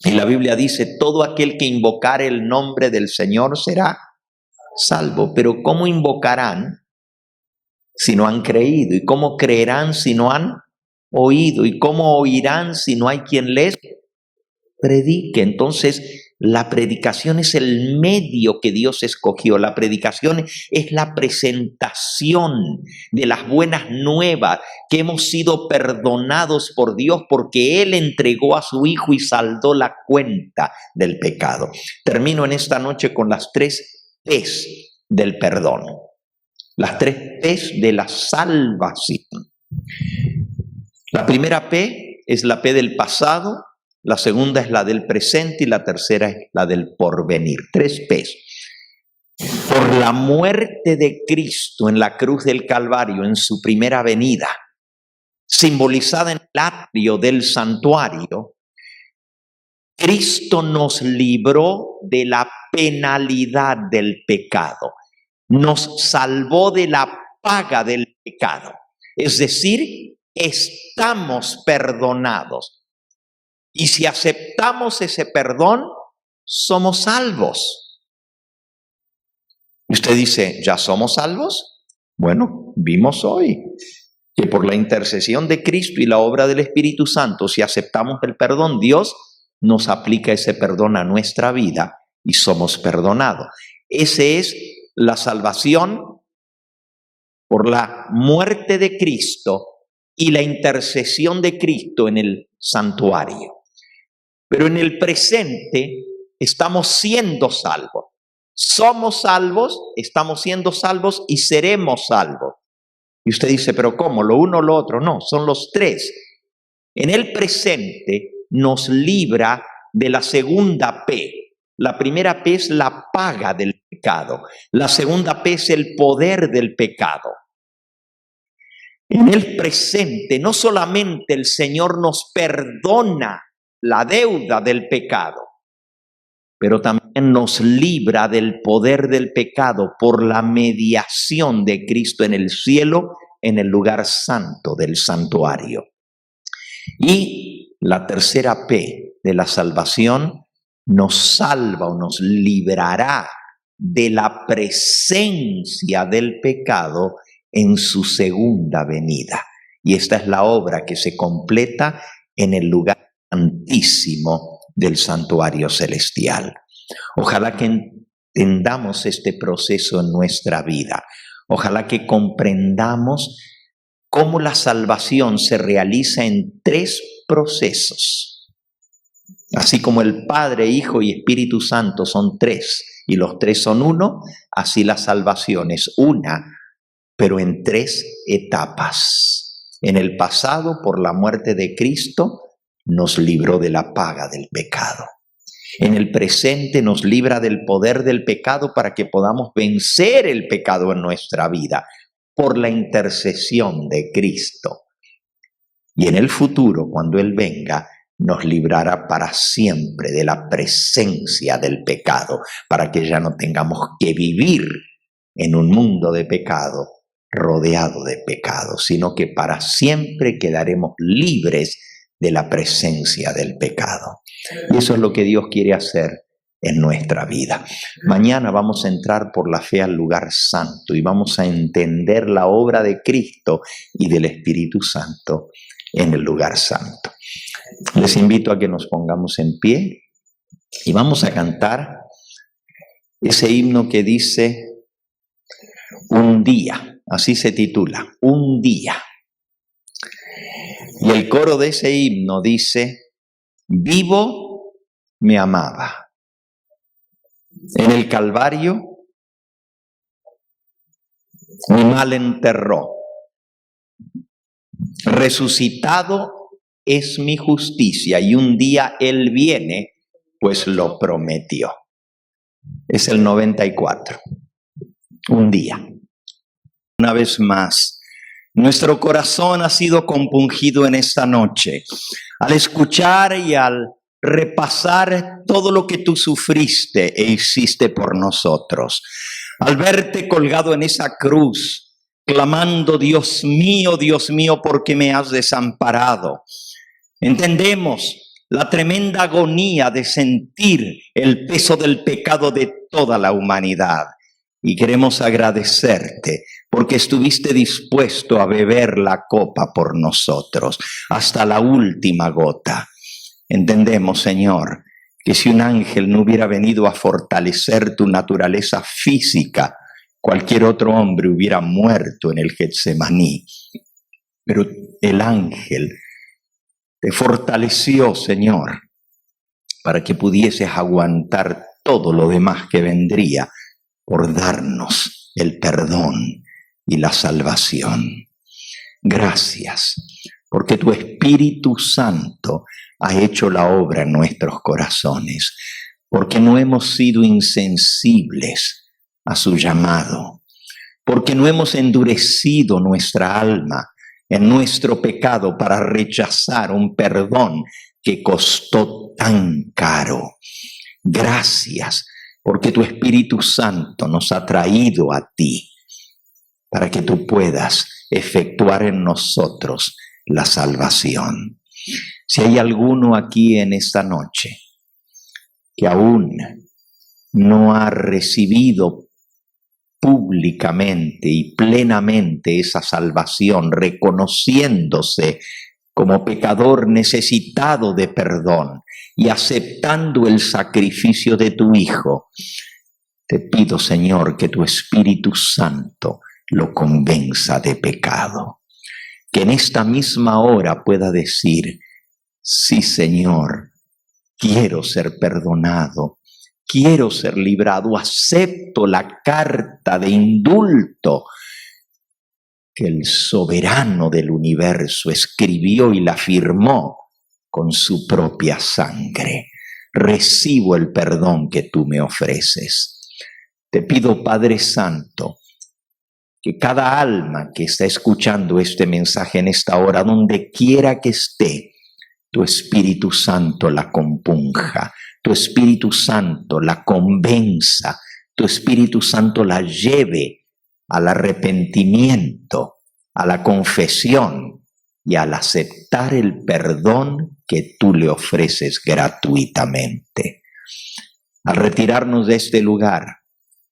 B: Y la Biblia dice, todo aquel que invocare el nombre del Señor será salvo. Pero ¿cómo invocarán si no han creído? ¿Y cómo creerán si no han oído? ¿Y cómo oirán si no hay quien les predique? Entonces, la predicación es el medio que Dios escogió. La predicación es la presentación de las buenas nuevas, que hemos sido perdonados por Dios porque Él entregó a su Hijo y saldó la cuenta del pecado. Termino en esta noche con las 3 P's del perdón. Las 3 P's de la salvación. La primera P es la P del pasado. La segunda es la del presente y la tercera es la del porvenir. 3 P's. Por la muerte de Cristo en la cruz del Calvario, en su primera venida, simbolizada en el atrio del santuario, Cristo nos libró de la penalidad del pecado. Nos salvó de la paga del pecado. Es decir, estamos perdonados. Y si aceptamos ese perdón, somos salvos. Y usted dice, ¿ya somos salvos? Bueno, vimos hoy que por la intercesión de Cristo y la obra del Espíritu Santo, si aceptamos el perdón, Dios nos aplica ese perdón a nuestra vida y somos perdonados. Esa es la salvación por la muerte de Cristo y la intercesión de Cristo en el santuario. Pero en el presente estamos siendo salvos. Somos salvos, estamos siendo salvos y seremos salvos. Y usted dice, ¿pero cómo? ¿Lo uno o lo otro? No, son los 3. En el presente nos libra de la segunda P. La primera P es la paga del pecado. La segunda P es el poder del pecado. En el presente no solamente el Señor nos perdona la deuda del pecado, pero también nos libra del poder del pecado por la mediación de Cristo en el cielo, en el lugar santo del santuario. Y la tercera P de la salvación nos salva o nos librará de la presencia del pecado en su segunda venida. Y esta es la obra que se completa en el lugar santísimo del santuario celestial. Ojalá que entendamos este proceso en nuestra vida. Ojalá que comprendamos cómo la salvación se realiza en 3 procesos. Así como el Padre, Hijo y Espíritu Santo son 3 y los 3 son uno, así la salvación es una, pero en 3 etapas. En el pasado, por la muerte de Cristo, nos libró de la paga del pecado. En el presente nos libra del poder del pecado para que podamos vencer el pecado en nuestra vida por la intercesión de Cristo. Y en el futuro, cuando Él venga, nos librará para siempre de la presencia del pecado, para que ya no tengamos que vivir en un mundo de pecado, rodeado de pecado, sino que para siempre quedaremos libres de la presencia del pecado. Y eso es lo que Dios quiere hacer en nuestra vida. Mañana vamos a entrar por la fe al lugar santo y vamos a entender la obra de Cristo y del Espíritu Santo en el lugar santo. Les invito a que nos pongamos en pie y vamos a cantar ese himno que dice Un día, así se titula, Un día. Y el coro de ese himno dice, vivo me amaba. En el Calvario mi mal enterró. Resucitado es mi justicia y un día Él viene, pues lo prometió. Es el 94. Un día. Una vez más, nuestro corazón ha sido compungido en esta noche al escuchar y al repasar todo lo que tú sufriste e hiciste por nosotros. Al verte colgado en esa cruz, clamando, Dios mío, ¿por qué me has desamparado? Entendemos la tremenda agonía de sentir el peso del pecado de toda la humanidad. Y queremos agradecerte porque estuviste dispuesto a beber la copa por nosotros hasta la última gota. Entendemos, Señor, que si un ángel no hubiera venido a fortalecer tu naturaleza física, cualquier otro hombre hubiera muerto en el Getsemaní. Pero el ángel te fortaleció, Señor, para que pudieses aguantar todo lo demás que vendría por darnos el perdón y la salvación. Gracias, porque tu Espíritu Santo ha hecho la obra en nuestros corazones, porque no hemos sido insensibles a su llamado, porque no hemos endurecido nuestra alma en nuestro pecado para rechazar un perdón que costó tan caro. Gracias, porque tu Espíritu Santo nos ha traído a ti para que tú puedas efectuar en nosotros la salvación. Si hay alguno aquí en esta noche que aún no ha recibido públicamente y plenamente esa salvación, reconociéndose como pecador necesitado de perdón y aceptando el sacrificio de tu Hijo, te pido, Señor, que tu Espíritu Santo lo convenza de pecado. Que en esta misma hora pueda decir, sí, Señor, quiero ser perdonado, quiero ser librado, acepto la carta de indulto que el soberano del universo escribió y la firmó con su propia sangre. Recibo el perdón que tú me ofreces. Te pido, Padre Santo, que cada alma que está escuchando este mensaje en esta hora, donde quiera que esté, tu Espíritu Santo la compunja, tu Espíritu Santo la convenza, tu Espíritu Santo la lleve al arrepentimiento, a la confesión y al aceptar el perdón que tú le ofreces gratuitamente. Al retirarnos de este lugar,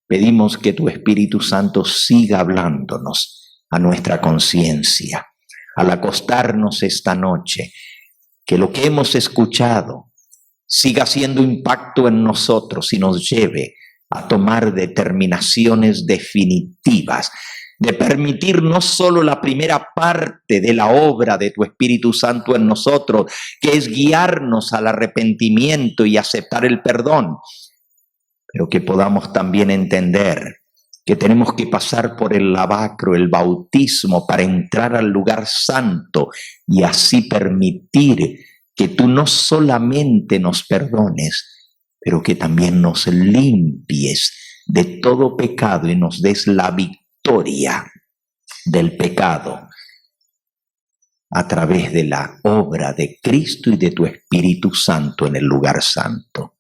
B: pedimos que tu Espíritu Santo siga hablándonos a nuestra conciencia. Al acostarnos esta noche, que lo que hemos escuchado siga haciendo impacto en nosotros y nos lleve a tomar determinaciones definitivas, de permitir no solo la primera parte de la obra de tu Espíritu Santo en nosotros, que es guiarnos al arrepentimiento y aceptar el perdón, pero que podamos también entender que tenemos que pasar por el lavacro, el bautismo, para entrar al lugar santo y así permitir que tú no solamente nos perdones, pero que también nos limpies de todo pecado y nos des la victoria del pecado a través de la obra de Cristo y de tu Espíritu Santo en el lugar santo.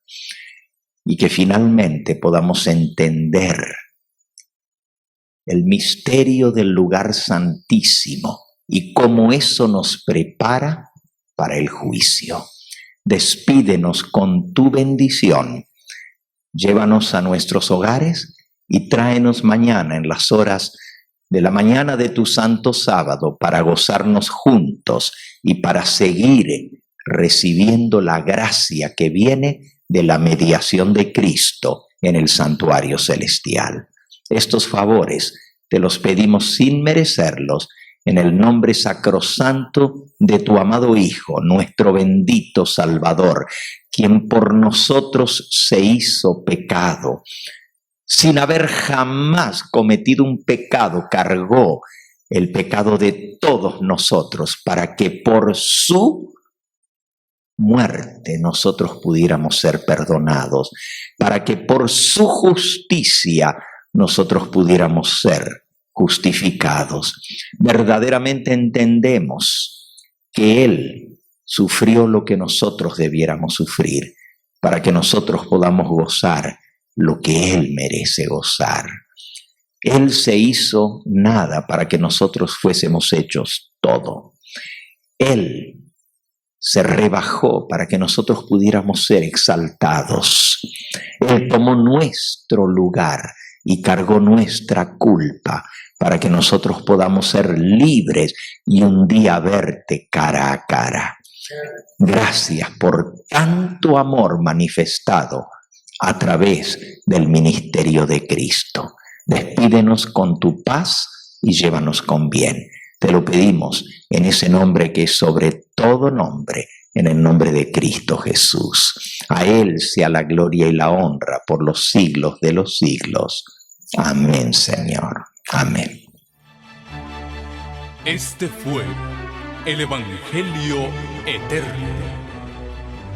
B: Y que finalmente podamos entender el misterio del lugar santísimo y cómo eso nos prepara para el juicio. Despídenos con tu bendición. Llévanos a nuestros hogares y tráenos mañana en las horas de la mañana de tu santo sábado para gozarnos juntos y para seguir recibiendo la gracia que viene de la mediación de Cristo en el santuario celestial. Estos favores te los pedimos sin merecerlos, en el nombre sacrosanto de tu amado Hijo, nuestro bendito Salvador, quien por nosotros se hizo pecado. Sin haber jamás cometido un pecado, cargó el pecado de todos nosotros para que por su muerte nosotros pudiéramos ser perdonados, para que por su justicia nosotros pudiéramos ser justificados. Verdaderamente entendemos que Él sufrió lo que nosotros debiéramos sufrir para que nosotros podamos gozar lo que Él merece gozar. Él se hizo nada para que nosotros fuésemos hechos todo. Él se rebajó para que nosotros pudiéramos ser exaltados. Él tomó nuestro lugar y cargó nuestra culpa para que nosotros podamos ser libres y un día verte cara a cara. Gracias por tanto amor manifestado a través del ministerio de Cristo. Despídenos con tu paz y llévanos con bien. Te lo pedimos en ese nombre que es sobre todo nombre, en el nombre de Cristo Jesús. A Él sea la gloria y la honra por los siglos de los siglos. Amén, Señor. Amén.
A: Este fue el Evangelio Eterno,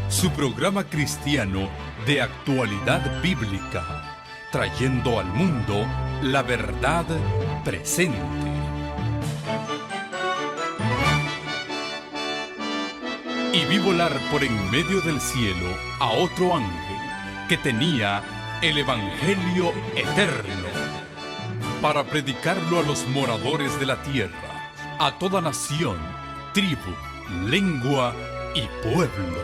A: su programa cristiano de actualidad bíblica, trayendo al mundo la verdad presente. Y vi volar por en medio del cielo a otro ángel que tenía el Evangelio eterno, para predicarlo a los moradores de la tierra, a toda nación, tribu, lengua y pueblo.